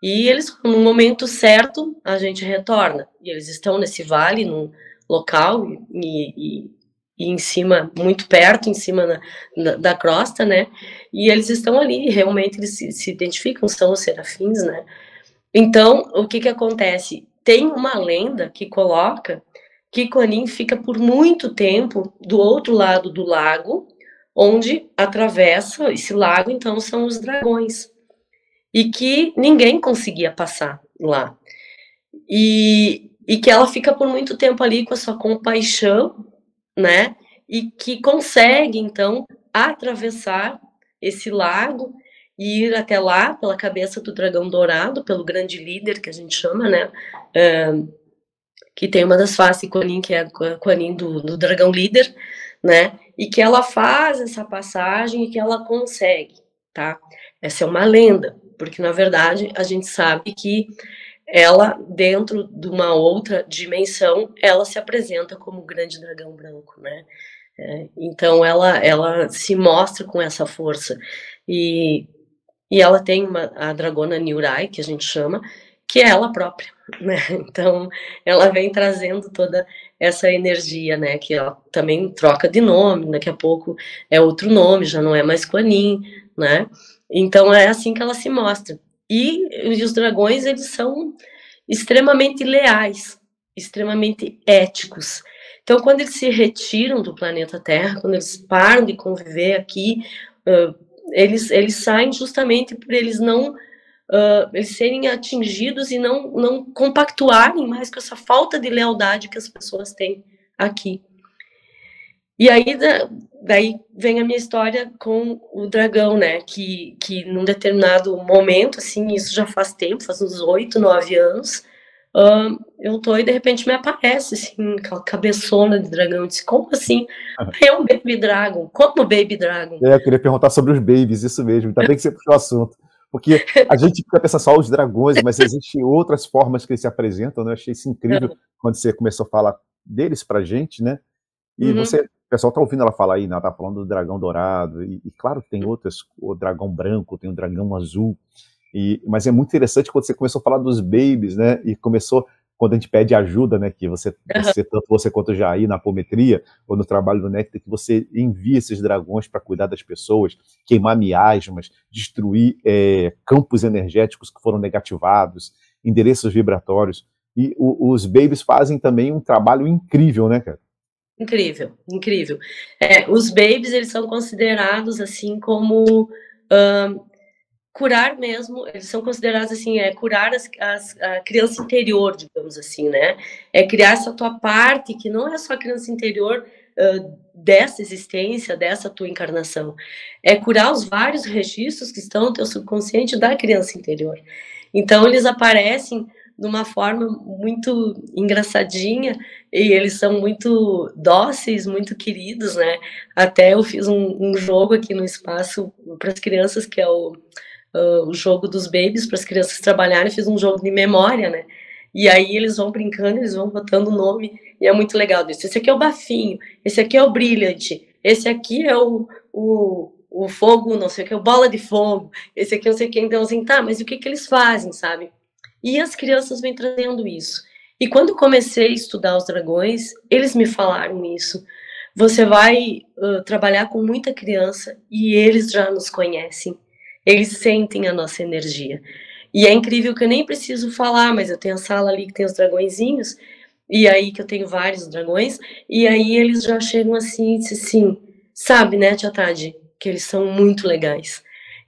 E eles, no momento certo, a gente retorna. E eles estão nesse vale, num local, e em cima, muito perto, em cima da crosta, né? E eles estão ali, realmente eles se identificam, são os serafins, né? Então, o que acontece? Tem uma lenda que coloca que Quanin fica por muito tempo do outro lado do lago, onde atravessa esse lago, então são os dragões. E que ninguém conseguia passar lá. E que ela fica por muito tempo ali com a sua compaixão, né? E que consegue, então, atravessar esse lago e ir até lá pela cabeça do dragão dourado, pelo grande líder que a gente chama, né? Que tem uma das faces Quanin, que é a Quanin do dragão líder, né? E que ela faz essa passagem e que ela consegue, tá? Essa é uma lenda, porque na verdade a gente sabe que ela, dentro de uma outra dimensão, ela se apresenta como o grande dragão branco, né? Então ela se mostra com essa força. E ela tem a dragona Niurai, que a gente chama, que é ela própria, né? Então ela vem trazendo toda essa energia, né? Que ela também troca de nome, daqui a pouco é outro nome, já não é mais Quanin, né? Então é assim que ela se mostra. E os dragões, eles são extremamente leais, extremamente éticos. Então, quando eles se retiram do planeta Terra, quando eles param de conviver aqui, eles saem justamente por eles não eles serem atingidos e não compactuarem mais com essa falta de lealdade que as pessoas têm aqui. E aí, daí vem a minha história com o dragão, né? Que num determinado momento, assim, isso já faz tempo, faz uns 8, 9 anos, eu tô e de repente me aparece, assim, aquela cabeçona de dragão. Eu disse, como assim? É um Baby Dragon. Como Baby Dragon? Eu queria perguntar sobre os babies, isso mesmo. Ainda bem que você puxou o assunto. Porque a gente fica pensando só os dragões, mas existem outras formas que eles se apresentam, né? Eu achei isso incrível quando você começou a falar deles pra gente, né? E você, o pessoal tá ouvindo ela falar aí, né? Ela tá falando do dragão dourado, e claro que tem outras, o dragão branco, tem o dragão azul, mas é muito interessante quando você começou a falar dos babies, né? E começou, quando a gente pede ajuda, né? Que tanto você quanto o Jair, na apometria, ou no trabalho do Néctar, que você envia esses dragões para cuidar das pessoas, queimar miasmas, destruir campos energéticos que foram negativados, endereços vibratórios. E os babies fazem também um trabalho incrível, né, cara? Incrível, incrível. Os babies, eles são considerados, assim, como curar mesmo, eles são considerados, assim, curar a criança interior, digamos assim, né? É criar essa tua parte, que não é só a criança interior dessa existência, dessa tua encarnação. É curar os vários registros que estão no teu subconsciente da criança interior. Então, eles aparecem de uma forma muito engraçadinha, e eles são muito dóceis, muito queridos, né? Até eu fiz um jogo aqui no espaço para as crianças, que é o jogo dos babies, para as crianças trabalharem, fiz um jogo de memória, né? E aí eles vão brincando, eles vão botando o nome, e é muito legal isso. Esse aqui é o bafinho, esse aqui é o brilhante, esse aqui é o fogo, não sei o que, o bola de fogo, esse aqui não sei o que. Então, assim, tá, mas o que eles fazem, sabe? E as crianças vêm trazendo isso. E quando comecei a estudar os dragões, eles me falaram isso. Você vai trabalhar com muita criança e eles já nos conhecem. Eles sentem a nossa energia. E é incrível que eu nem preciso falar, mas eu tenho a sala ali que tem os dragõezinhos, e aí que eu tenho vários dragões, e aí eles já chegam assim e dizem assim, sabe, né, Tia Tade, que eles são muito legais,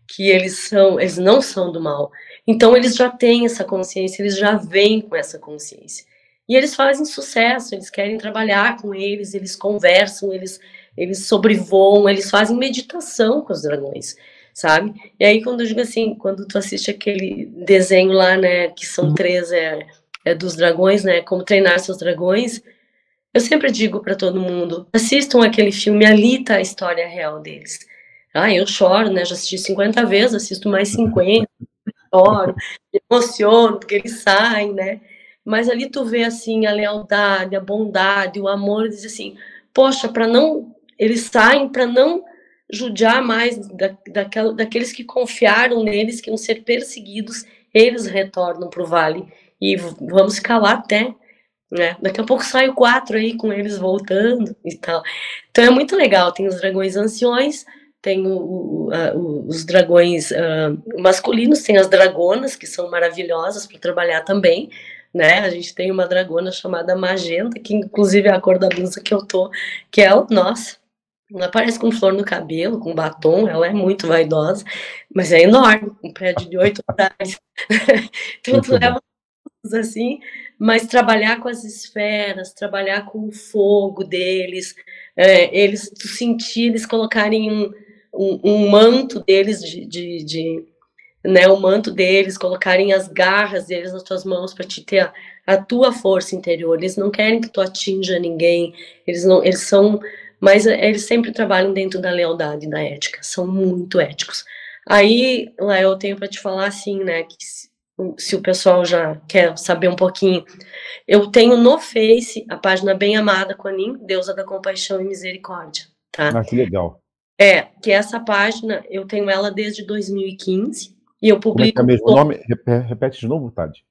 que eles não são do mal. Então eles já têm essa consciência, eles já vêm com essa consciência. E eles fazem sucesso, eles querem trabalhar com eles conversam, eles sobrevoam, eles fazem meditação com os dragões, sabe? E aí quando eu digo assim, quando tu assiste aquele desenho lá, né, que são 3 dos dragões, né, como treinar seus dragões, eu sempre digo para todo mundo, assistam aquele filme, ali tá a história real deles. Eu choro, né, já assisti 50 vezes, assisto mais 50, choro, me emociono, porque eles saem, né? Mas ali tu vê, assim, a lealdade, a bondade, o amor, diz assim, poxa, para não... Eles saem para não judiar mais daqueles que confiaram neles, que iam ser perseguidos, eles retornam para o vale. E vamos ficar lá até, né? Daqui a pouco sai o 4 aí, com eles voltando e tal. Então é muito legal, tem os dragões anciões, tem os dragões masculinos, tem as dragonas, que são maravilhosas para trabalhar também, né? A gente tem uma dragona chamada Magenta, que inclusive é a cor da blusa que eu tô, que ela, nossa, ela aparece com flor no cabelo, com batom, ela é muito vaidosa, mas é enorme, um prédio de 8 andares. Então tu leva assim, mas trabalhar com as esferas, trabalhar com o fogo deles, eles, tu sentir eles colocarem um manto deles né, o manto deles, colocarem as garras deles nas tuas mãos para te ter a tua força interior. Eles não querem que tu atinja ninguém, eles são, mas eles sempre trabalham dentro da lealdade e da ética, são muito éticos. Aí, lá eu tenho para te falar assim, né, que se o pessoal já quer saber um pouquinho, eu tenho no Face a página Bem Amada Kuan-Yin, deusa da compaixão e misericórdia, tá? Ah, que legal. Que essa página, eu tenho ela desde 2015, e eu Como é que é publico... mesmo? O nome, repete de novo, Tade.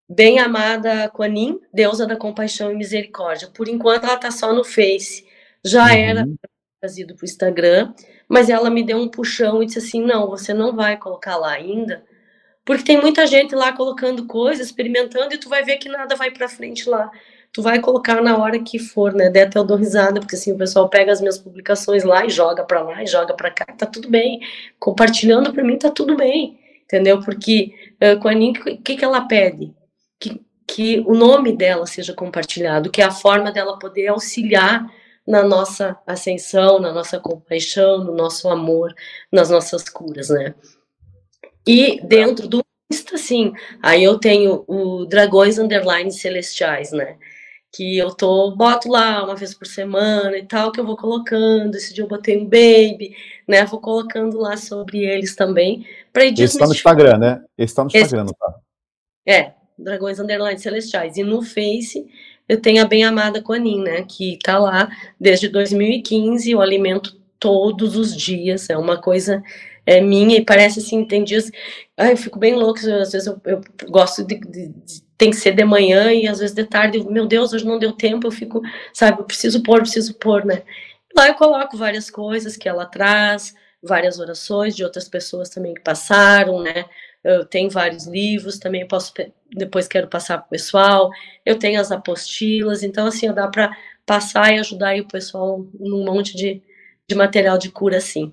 Bem Amada Kuan-Yin, deusa da compaixão e misericórdia. Por enquanto ela tá só no Face, já era trazido para o Instagram, mas ela me deu um puxão e disse assim, não, você não vai colocar lá ainda, porque tem muita gente lá colocando coisas, experimentando, e tu vai ver que nada vai pra frente lá. Tu vai colocar na hora que for, né? Daí até eu dou risada, porque assim, o pessoal pega as minhas publicações lá e joga pra lá e joga pra cá, tá tudo bem. Compartilhando pra mim, tá tudo bem. Entendeu? Porque com a Anin, o que ela pede? Que o nome dela seja compartilhado, que é a forma dela poder auxiliar na nossa ascensão, na nossa compaixão, no nosso amor, nas nossas curas, né? E dentro do Insta, sim, aí eu tenho o Dragões Underline Celestiais, né? Que eu boto lá uma vez por semana e tal, que eu vou colocando. Esse dia eu botei um baby, né? Vou colocando lá sobre eles também, para ir Esse tá no desmistificando. Instagram, né? Esse tá no Instagram, não tá? Dragões Underline Celestiais. E no Face eu tenho a Bem Amada Conin, né? Que tá lá desde 2015, eu alimento todos os dias, é uma coisa minha, e parece assim, tem dias. Ai, eu fico bem louca, às vezes eu gosto tem que ser de manhã e às vezes de tarde, meu Deus, hoje não deu tempo, eu fico, sabe, eu preciso pôr, né? Lá eu coloco várias coisas que ela traz, várias orações de outras pessoas também que passaram, né? Eu tenho vários livros, também depois quero passar para o pessoal. Eu tenho as apostilas, então assim, dá para passar e ajudar aí o pessoal num monte de material de cura, assim.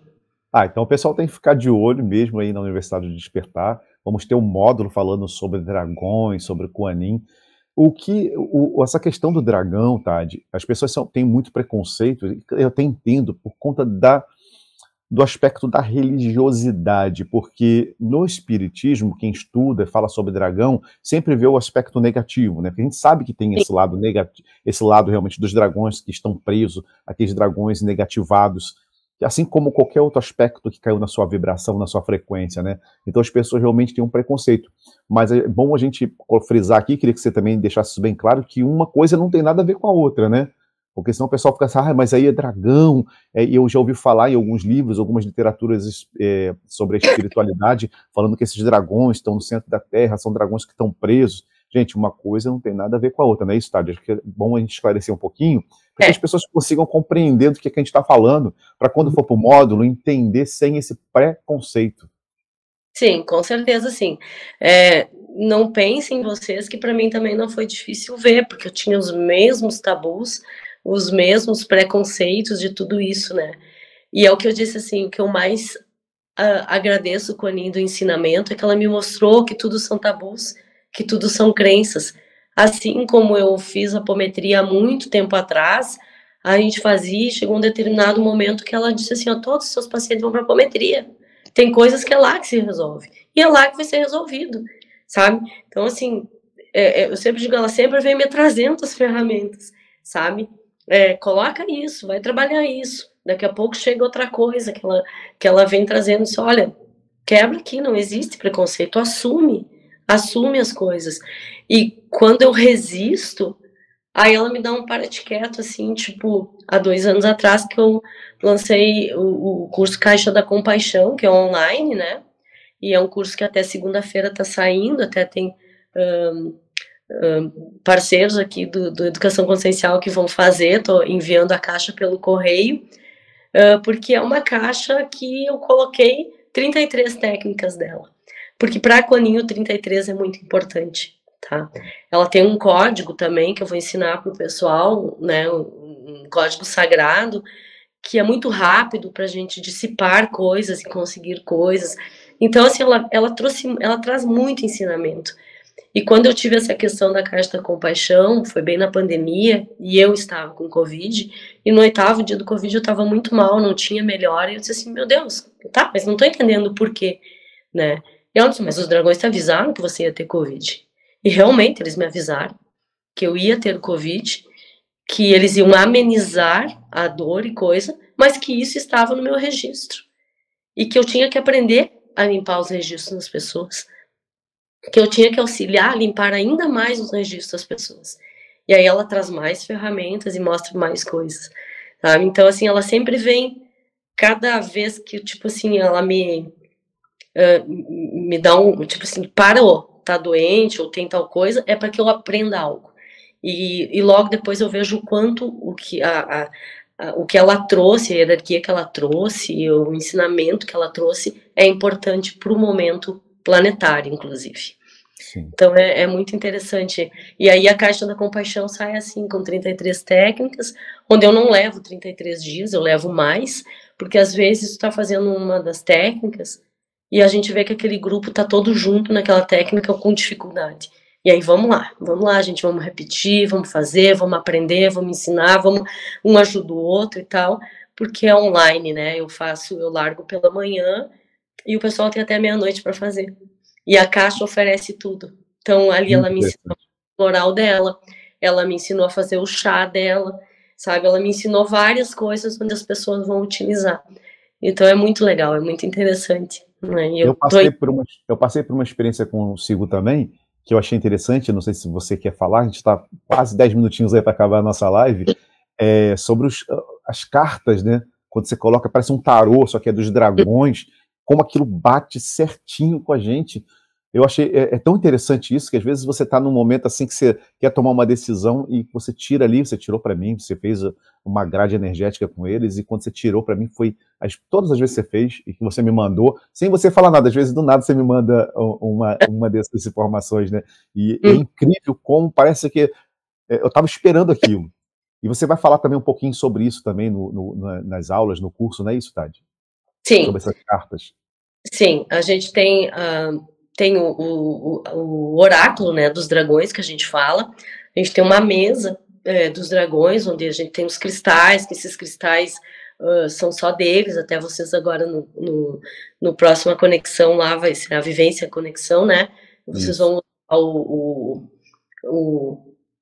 Então o pessoal tem que ficar de olho mesmo aí na Universidade de Despertar. Vamos ter um módulo falando sobre dragões, sobre Kuan-Yin. Essa questão do dragão, Tade, as pessoas têm muito preconceito, eu até entendo, por conta do aspecto da religiosidade, porque no espiritismo, quem estuda, fala sobre dragão, sempre vê o aspecto negativo, né? Porque a gente sabe que tem esse lado negativo, esse lado realmente dos dragões que estão presos, aqueles dragões negativados, assim como qualquer outro aspecto que caiu na sua vibração, na sua frequência, né? Então as pessoas realmente têm um preconceito. Mas é bom a gente frisar aqui, queria que você também deixasse isso bem claro, que uma coisa não tem nada a ver com a outra, né? Porque senão o pessoal fica assim, mas aí é dragão. E eu já ouvi falar em alguns livros, algumas literaturas sobre a espiritualidade, falando que esses dragões estão no centro da Terra, são dragões que estão presos. Gente, uma coisa não tem nada a ver com a outra, não é isso, Tade? Acho que é bom a gente esclarecer um pouquinho, para que as pessoas consigam compreender do que a gente está falando, para quando for para o módulo, entender sem esse preconceito. Sim, com certeza sim. Não pensem vocês que para mim também não foi difícil ver, porque eu tinha os mesmos tabus, os mesmos preconceitos de tudo isso, né? E é o que eu disse assim, o que eu mais agradeço com a Aninha do ensinamento é que ela me mostrou que tudo são tabus, que tudo são crenças. Assim como eu fiz apometria há muito tempo atrás, a gente fazia, chegou um determinado momento que ela disse assim, todos os seus pacientes vão para apometria. Tem coisas que é lá que se resolve. E é lá que vai ser resolvido, sabe? Então, assim, eu sempre digo, ela sempre vem me trazendo as ferramentas, sabe? Coloca isso, vai trabalhar isso. Daqui a pouco chega outra coisa que ela vem trazendo. Diz, olha, quebra aqui, não existe preconceito, assume as coisas. E quando eu resisto, aí ela me dá um para de quieto, assim, tipo, há 2 anos atrás que eu lancei o curso Caixa da Compaixão, que é online, né? E é um curso que até segunda-feira está saindo, até tem parceiros aqui do Educação Consciencial que vão fazer, estou enviando a caixa pelo correio, porque é uma caixa que eu coloquei 33 técnicas dela. Porque para a Coninho 33 é muito importante, tá? Ela tem um código também que eu vou ensinar para o pessoal, né? Um código sagrado, que é muito rápido para a gente dissipar coisas e conseguir coisas. Então, assim, ela traz muito ensinamento. E quando eu tive essa questão da Caixa da Compaixão, foi bem na pandemia, e eu estava com Covid, e no 8º dia do Covid eu estava muito mal, não tinha melhora, e eu disse assim, meu Deus, tá, mas não estou entendendo por quê, né? E ela disse, mas os dragões te avisaram que você ia ter Covid. E realmente, eles me avisaram que eu ia ter Covid, que eles iam amenizar a dor e coisa, mas que isso estava no meu registro. E que eu tinha que aprender a limpar os registros das pessoas, que eu tinha que auxiliar a limpar ainda mais os registros das pessoas. E aí ela traz mais ferramentas e mostra mais coisas, sabe? Então, assim, ela sempre vem, cada vez que, tipo assim, ela me dá tipo assim, parou, tá doente ou tem tal coisa, é para que eu aprenda algo. E logo depois eu vejo o quanto o que ela trouxe, a hierarquia que ela trouxe, o ensinamento que ela trouxe é importante para o momento planetário, inclusive. Sim. Então é muito interessante. E aí a Caixa da Compaixão sai assim, com 33 técnicas, onde eu não levo 33 dias, eu levo mais, porque às vezes tu tá fazendo uma das técnicas e a gente vê que aquele grupo tá todo junto naquela técnica com dificuldade. E aí vamos lá, gente, vamos repetir, vamos fazer, vamos aprender, vamos ensinar, vamos um ajuda o outro e tal, porque é online, né? Eu largo pela manhã e o pessoal tem até meia-noite para fazer. E a caixa oferece tudo. Então ali ela Muito me ensinou interessante. o floral dela, ela me ensinou a fazer o chá dela, sabe? Ela me ensinou várias coisas onde as pessoas vão utilizar. Então é muito legal, é muito interessante, né? E Eu eu tô passei por uma, eu passei por uma experiência consigo também, que eu achei interessante, não sei se você quer falar, a gente está quase 10 minutinhos aí para acabar a nossa live, sobre as cartas, né? Quando você coloca, parece um tarô, só que é dos dragões, como aquilo bate certinho com a gente. Eu achei, é tão interessante isso, que às vezes você está num momento assim que você quer tomar uma decisão e você tira ali, você tirou para mim, você fez uma grade energética com eles, e quando você tirou para mim foi todas as vezes que você fez e que você me mandou, sem você falar nada, às vezes do nada você me manda uma dessas informações, né? E é incrível como parece que eu estava esperando aquilo. E você vai falar também um pouquinho sobre isso também nas aulas, no curso, não é isso, Tade? Sobre Sim, essas cartas. sim, a gente tem, tem o oráculo, né, dos dragões que a gente fala. A gente tem uma mesa dos dragões, onde a gente tem os cristais, que esses cristais são só deles, até vocês agora no próxima conexão lá, vai ser a vivência conexão, né? Vocês Isso. vão usar o,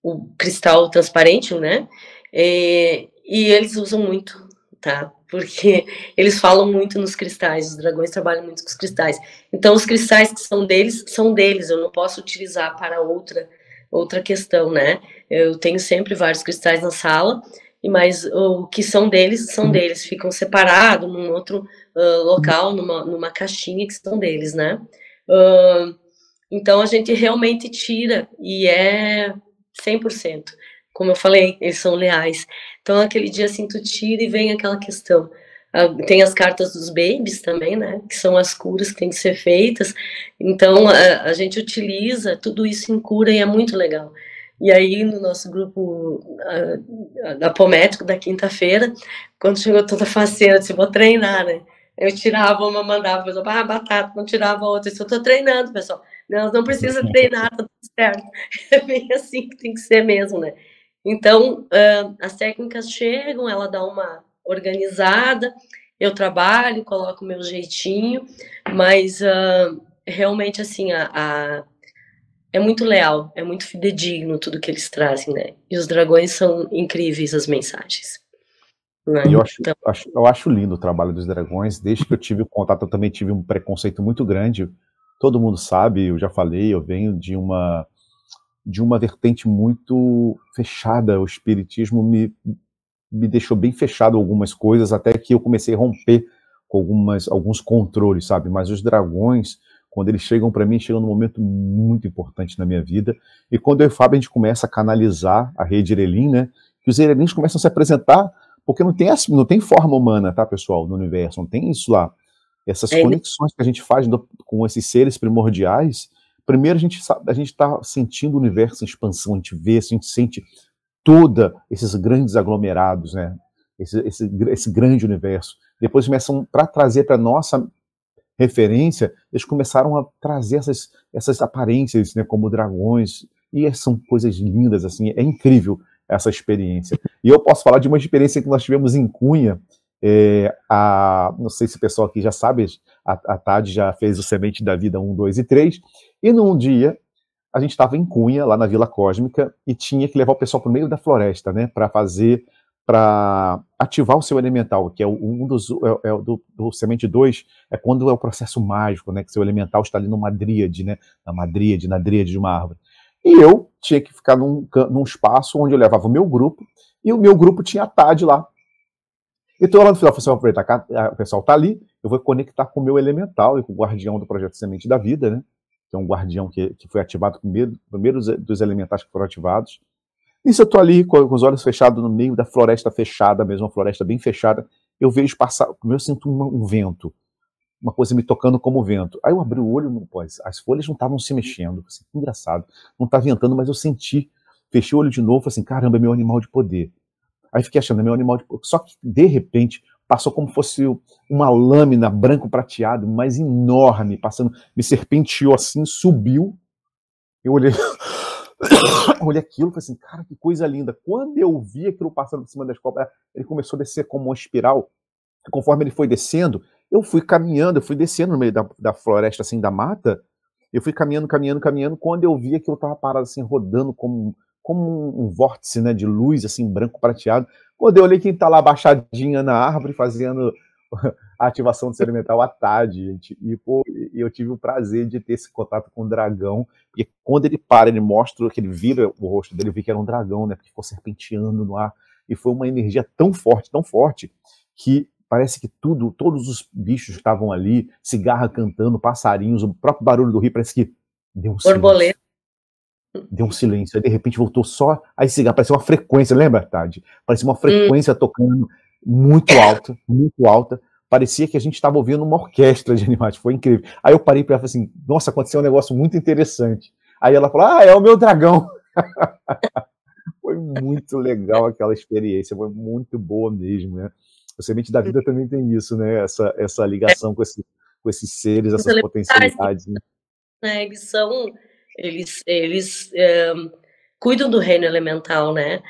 o cristal transparente, né? E eles usam muito, tá? Porque eles falam muito nos cristais, os dragões trabalham muito com os cristais. Então, os cristais que são deles, eu não posso utilizar para outra questão, né? Eu tenho sempre vários cristais na sala, mas o que são deles, ficam separados num outro local, numa caixinha que são deles, né? Então, a gente realmente tira, e é 100%. Como eu falei, eles são leais. Então, aquele dia, assim, tu tira e vem aquela questão. Tem as cartas dos babies também, né? Que são as curas que têm que ser feitas. Então, a gente utiliza tudo isso em cura e é muito legal. E aí, no nosso grupo apométrico da quinta-feira, quando chegou toda a faceira, eu disse, vou treinar, né? Eu tirava uma, mandava, pessoal, batata, não tirava outra. Eu tô treinando, pessoal. Não precisa treinar, tá tudo certo. É bem assim que tem que ser mesmo, né? Então, as técnicas chegam, ela dá uma organizada, eu trabalho, coloco o meu jeitinho, mas realmente, assim, é muito leal, é muito fidedigno tudo que eles trazem, né? E os dragões são incríveis, as mensagens, né? E Então, eu acho lindo o trabalho dos dragões. Desde que eu tive o contato, eu também tive um preconceito muito grande. Todo mundo sabe, eu já falei, eu venho de uma vertente muito fechada. O espiritismo me deixou bem fechado algumas coisas, até que eu comecei a romper com alguns controles, sabe? Mas os dragões, quando eles chegam para mim, chegam num momento muito importante na minha vida. E quando eu e o Fábio, a gente começa a canalizar a rede Erelim, né? Que os Erelins começam a se apresentar, porque não tem forma humana, tá, pessoal, no universo, não tem isso lá. Essas é, conexões que a gente faz com esses seres primordiais, primeiro a gente está sentindo o universo em expansão, a gente vê, a gente sente toda esses grandes aglomerados, né? Esse grande universo. Depois começam, para trazer para nossa referência, eles começaram a trazer essas aparências, né, como dragões, e são coisas lindas, assim, é incrível essa experiência. E eu posso falar de uma experiência que nós tivemos em Cunha, não sei se o pessoal aqui já sabe, a Tade já fez o Semente da Vida 1, 2 e 3, e num dia a gente estava em Cunha, lá na Vila Cósmica, e tinha que levar o pessoal para o meio da floresta, né, para ativar o seu elemental, que é um dos, do Semente 2, é quando é o processo mágico, né, que seu elemental está ali numa dríade, né, na dríade de uma árvore. E eu tinha que ficar num espaço onde eu levava o meu grupo, e o meu grupo tinha a Tade lá. Então lá no final, eu falei, aproveitar que o pessoal está ali, eu vou conectar com o meu elemental e com o guardião do projeto Semente da Vida, né, que é um guardião que foi ativado primeiro dos elementais que foram ativados. Isso eu tô ali com os olhos fechados no meio da floresta fechada, mesmo uma floresta bem fechada, eu vejo passar, eu sinto um vento, uma coisa me tocando como vento. Aí eu abri o olho, as folhas não estavam se mexendo, assim, que engraçado, não tá ventando, mas eu senti, fechei o olho de novo, assim, caramba, é meu animal de poder. Aí fiquei achando, é meu animal de poder. Só que, de repente, passou como fosse uma lâmina branco prateado, mas enorme, passando, me serpenteou assim, subiu, eu olhei, Olha aquilo, falei assim, cara, que coisa linda. Quando eu vi aquilo passando por cima das cobras, ele começou a descer como uma espiral. Conforme ele foi descendo, eu fui caminhando, eu fui descendo no meio da floresta, assim, da mata. Eu fui caminhando, caminhando, caminhando. Quando eu vi aquilo tava parado, assim, rodando como um vórtice, né, de luz, assim, branco prateado. Quando eu olhei quem tá lá abaixadinha na árvore, fazendo a ativação do ser elemental à tarde, gente. E, pô, eu tive o prazer de ter esse contato com o dragão. E quando ele para, ele mostra, que ele vira o rosto dele, eu vi que era um dragão, né? Porque ficou serpenteando no ar. E foi uma energia tão forte, que parece que todos os bichos estavam ali, cigarra cantando, passarinhos, o próprio barulho do rio, parece que deu um silêncio. Borboleta. Deu um silêncio, aí de repente voltou só a cigarra, parecia uma frequência, lembra, Tade? Parecia uma frequência tocando muito alta. Parecia que a gente estava ouvindo uma orquestra de animais, foi incrível. Aí eu parei para ela e falei assim, nossa, aconteceu um negócio muito interessante. Aí ela falou, é o meu dragão. Foi muito legal aquela experiência, foi muito boa mesmo, né? O Semente da Vida também tem isso, né? Essa ligação com esses seres, Os essas elementais, potencialidades, né? eles cuidam do reino elemental, né?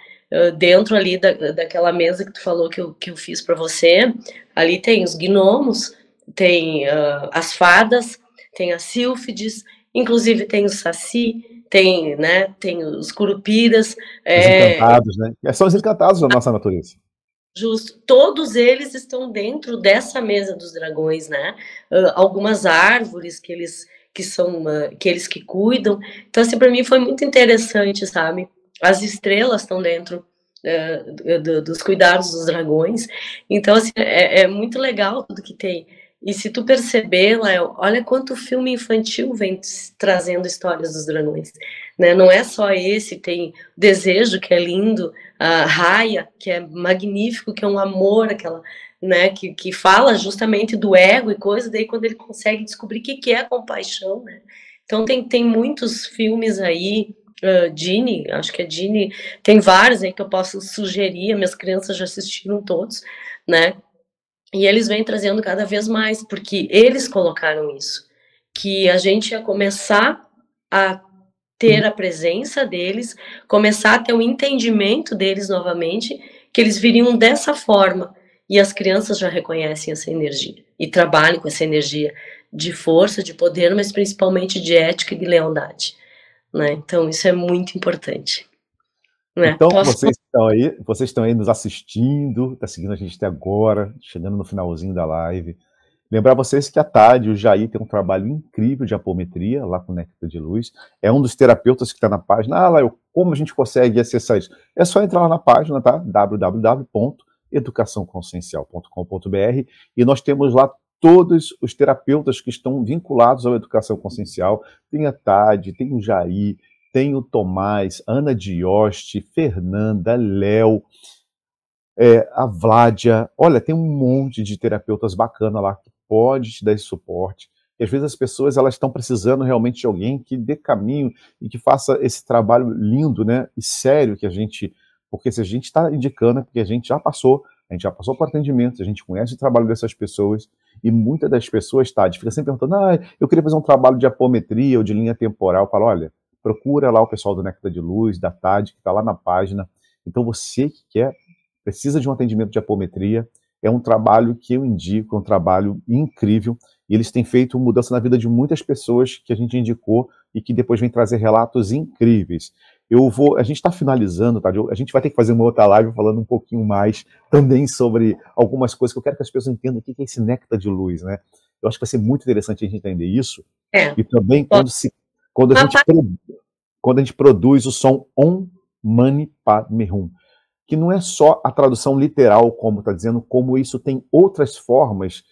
Dentro ali daquela mesa que tu falou que eu fiz para você, ali tem os gnomos, tem as fadas, tem as sílfides, inclusive tem o saci, tem, né, tem os curupiras, Os encantados, né? São os encantados da nossa natureza. justo, todos eles estão dentro dessa mesa dos dragões, né? Algumas árvores que são que eles que cuidam. Então, assim, para mim foi muito interessante, sabe? As estrelas estão dentro dos cuidados dos dragões. Então, assim, é muito legal tudo que tem. E se tu perceber, Léo, olha quanto filme infantil vem trazendo histórias dos dragões, né? Não é só esse, tem Desejo, que é lindo, a Raya, que é magnífico, que é um amor, aquela, né, que fala justamente do ego e coisa, daí quando ele consegue descobrir o que é a compaixão, né? Então tem muitos filmes aí, Dini, acho que é Dini, tem vários aí que eu posso sugerir, minhas crianças já assistiram todos, né? E eles vêm trazendo cada vez mais, porque eles colocaram isso, que a gente ia começar a ter a presença deles, começar a ter o entendimento deles novamente, que eles viriam dessa forma. E as crianças já reconhecem essa energia e trabalham com essa energia de força, de poder, mas principalmente de ética e de lealdade, né? Então isso é muito importante, né? Então, Posso... vocês estão aí nos assistindo, tá seguindo a gente até agora, chegando no finalzinho da live. Lembrar vocês que a Tade e o Jair tem um trabalho incrível de apometria lá com o Néctar de Luz. É um dos terapeutas que está na página. Ah, lá, como a gente consegue acessar isso? É só entrar lá na página, tá? www.educaçãoconsciencial.com.br e nós temos lá todos os terapeutas que estão vinculados à educação consciencial. Tem a Tade, tem o Jair, tem o Tomás, Ana Dioste, Fernanda, Léo, a Vládia. Olha, tem um monte de terapeutas bacana lá que pode te dar esse suporte. E às vezes as pessoas elas estão precisando realmente de alguém que dê caminho e que faça esse trabalho lindo, né? E sério que a gente, porque se a gente está indicando é porque a gente já passou por atendimento, a gente conhece o trabalho dessas pessoas e muitas das pessoas, fica sempre perguntando, eu queria fazer um trabalho de apometria ou de linha temporal. Eu falo, olha, procura lá o pessoal do Néctar de Luz, da TAD, que está lá na página. Então você que precisa de um atendimento de apometria, é um trabalho que eu indico, é um trabalho incrível, e eles têm feito mudança na vida de muitas pessoas que a gente indicou e que depois vem trazer relatos incríveis. A gente está finalizando, tá? A gente vai ter que fazer uma outra live falando um pouquinho mais também sobre algumas coisas que eu quero que as pessoas entendam o que é esse Néctar de Luz, né? Eu acho que vai ser muito interessante a gente entender isso. E também quando a gente produz o som Om Mani Padme Hum, que não é só a tradução literal, como está dizendo, como isso tem outras formas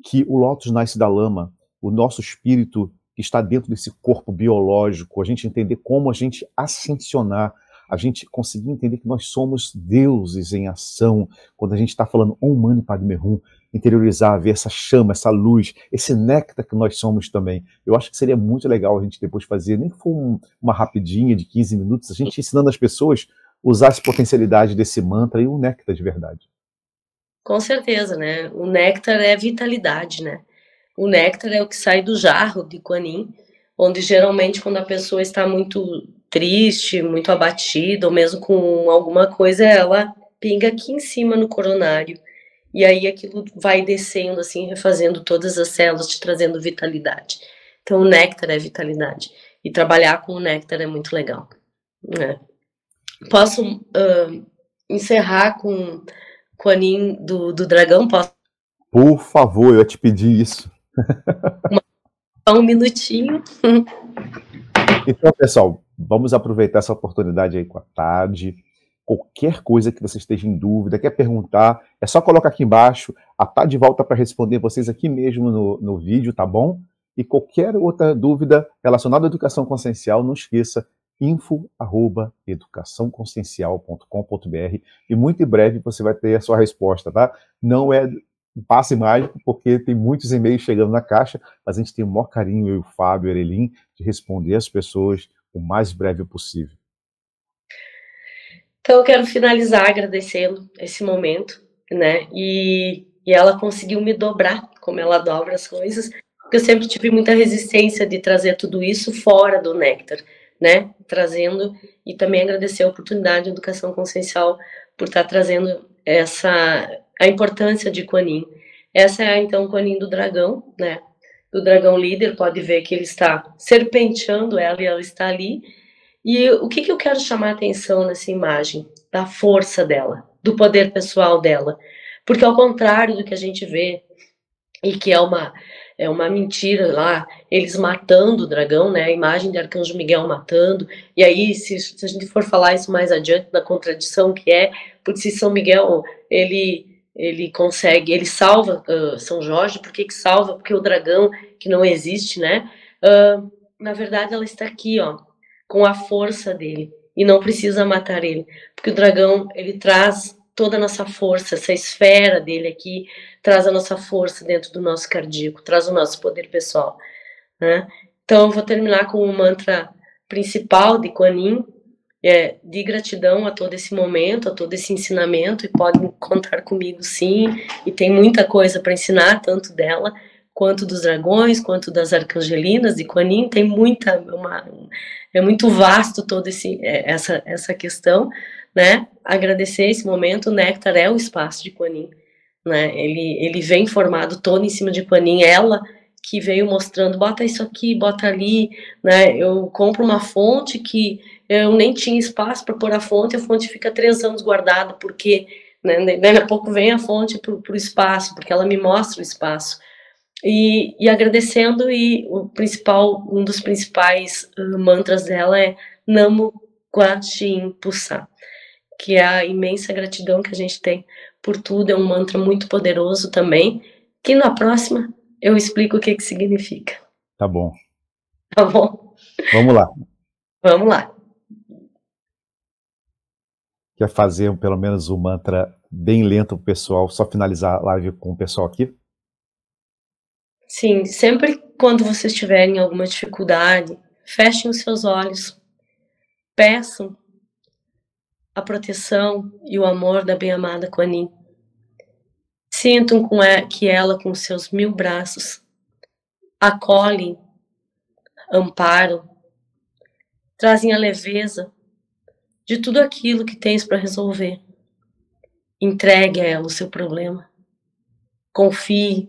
que o Lótus nasce da lama, o nosso espírito que está dentro desse corpo biológico, a gente entender como a gente ascensionar, a gente conseguir entender que nós somos deuses em ação, quando a gente está falando Om Mani Padme Hum, interiorizar, ver essa chama, essa luz, esse néctar que nós somos também. Eu acho que seria muito legal a gente depois fazer, nem que for uma rapidinha de 15 minutos, a gente ensinando as pessoas usar essa potencialidade desse mantra e o néctar de verdade. Com certeza, né? O néctar é vitalidade, né? O néctar é o que sai do jarro de Kuan Yin, onde geralmente quando a pessoa está muito triste, muito abatida, ou mesmo com alguma coisa, ela pinga aqui em cima no coronário. E aí aquilo vai descendo, assim, refazendo todas as células, te trazendo vitalidade. Então o néctar é vitalidade. E trabalhar com o néctar é muito legal, né? Posso encerrar com a Anin do dragão? Posso? Por favor, eu ia te pedir isso. Só um minutinho. Então, pessoal, vamos aproveitar essa oportunidade aí com a Tade. Qualquer coisa que você esteja em dúvida, quer perguntar, é só colocar aqui embaixo. A Tade volta para responder vocês aqui mesmo no vídeo, tá bom? E qualquer outra dúvida relacionada à educação consciencial, não esqueça, info@educaçãoconsciencial.com.br, e muito em breve você vai ter a sua resposta, tá? Não é passe mágico, porque tem muitos e-mails chegando na caixa, mas a gente tem o maior carinho, eu e o Fábio, o Erelim, de responder as pessoas o mais breve possível. Então eu quero finalizar agradecendo esse momento, né? E ela conseguiu me dobrar, como ela dobra as coisas, porque eu sempre tive muita resistência de trazer tudo isso fora do néctar, né? Trazendo, e também agradecer a oportunidade de educação consciencial por estar trazendo a importância de Kuan Yin. Essa é então Kuan Yin do dragão, né? Do dragão líder, pode ver que ele está serpenteando ela e ela está ali. E o que eu quero chamar a atenção nessa imagem? Da força dela, do poder pessoal dela. Porque ao contrário do que a gente vê, e que é uma mentira lá, eles matando o dragão, né? A imagem de Arcanjo Miguel matando. E aí, se a gente for falar isso mais adiante, da contradição que é, porque se São Miguel, ele consegue, ele salva São Jorge, por que salva? Porque o dragão, que não existe, né? Na verdade, ela está aqui, ó, com a força dele, e não precisa matar ele, porque o dragão, ele traz toda a nossa força, essa esfera dele aqui, traz a nossa força dentro do nosso cardíaco, traz o nosso poder pessoal, né? Então eu vou terminar com o mantra principal de Kuan Yin, de gratidão a todo esse momento, a todo esse ensinamento, e podem contar comigo sim, e tem muita coisa para ensinar, tanto dela, quanto dos dragões, quanto das arcangelinas de Kuan Yin, tem é muito vasto toda essa questão, né? Agradecer esse momento, o néctar é o espaço de Kuan Yin, né? Ele vem formado todo em cima de Kuan Yin, ela que veio mostrando, bota isso aqui, bota ali, né? Eu compro uma fonte que eu nem tinha espaço para pôr a fonte fica 3 anos guardada, porque, né, daí a pouco vem a fonte pro espaço, porque ela me mostra o espaço. E agradecendo, e um dos principais mantras dela é Namo Kwa Shin Pusa, que é a imensa gratidão que a gente tem por tudo, é um mantra muito poderoso também, que na próxima eu explico o que significa. Tá bom. Tá bom? Vamos lá. Vamos lá. Quer fazer pelo menos um mantra bem lento pro pessoal, só finalizar a live com o pessoal aqui? Sim, sempre quando vocês tiverem alguma dificuldade, fechem os seus olhos, peçam a proteção e o amor da bem-amada Kuan Yin. Sintam que ela, com seus 1000 braços, acolhem, amparam, trazem a leveza de tudo aquilo que tens para resolver. Entregue a ela o seu problema. Confie,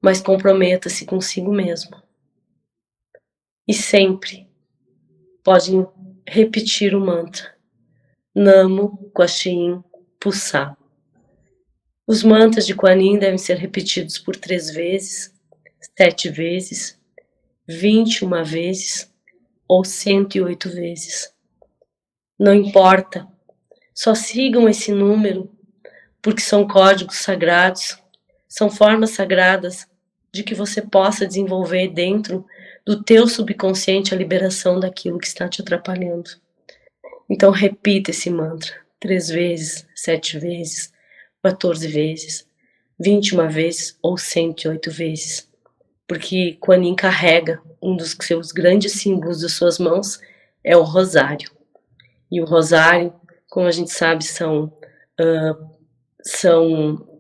mas comprometa-se consigo mesmo. E sempre podem repetir o mantra Namo Kwa Shin Pusa. Os mantras de Kuan Yin devem ser repetidos por 3 vezes, 7 vezes, 21 vezes ou 108 vezes. Não importa, só sigam esse número, porque são códigos sagrados, são formas sagradas de que você possa desenvolver dentro do teu subconsciente a liberação daquilo que está te atrapalhando. Então repita esse mantra 3 vezes, 7 vezes, 14 vezes, 21 vezes ou 108 vezes. Porque Kuan Yin carrega um dos seus grandes símbolos de suas mãos, é o rosário. E o rosário, como a gente sabe, são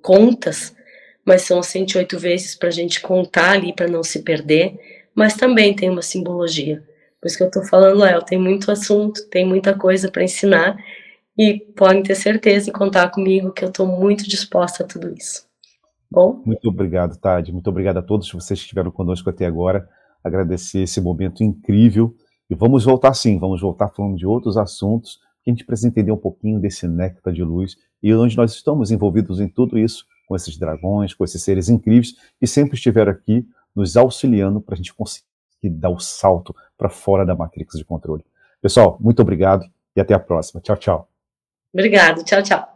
contas, mas são 108 vezes para a gente contar ali, para não se perder, mas também tem uma simbologia. Por isso que eu tô falando, Léo, tem muito assunto, tem muita coisa para ensinar, e podem ter certeza e contar comigo que eu tô muito disposta a tudo isso. Bom? Muito obrigado, Tade. Muito obrigado a todos vocês que estiveram conosco até agora. Agradecer esse momento incrível. E vamos voltar sim, vamos voltar falando de outros assuntos, que a gente precisa entender um pouquinho desse néctar de luz e onde nós estamos envolvidos em tudo isso, com esses dragões, com esses seres incríveis que sempre estiveram aqui nos auxiliando para a gente conseguir dar o salto para fora da matrix de controle. Pessoal, muito obrigado e até a próxima. Tchau, tchau. Obrigado. Tchau, tchau.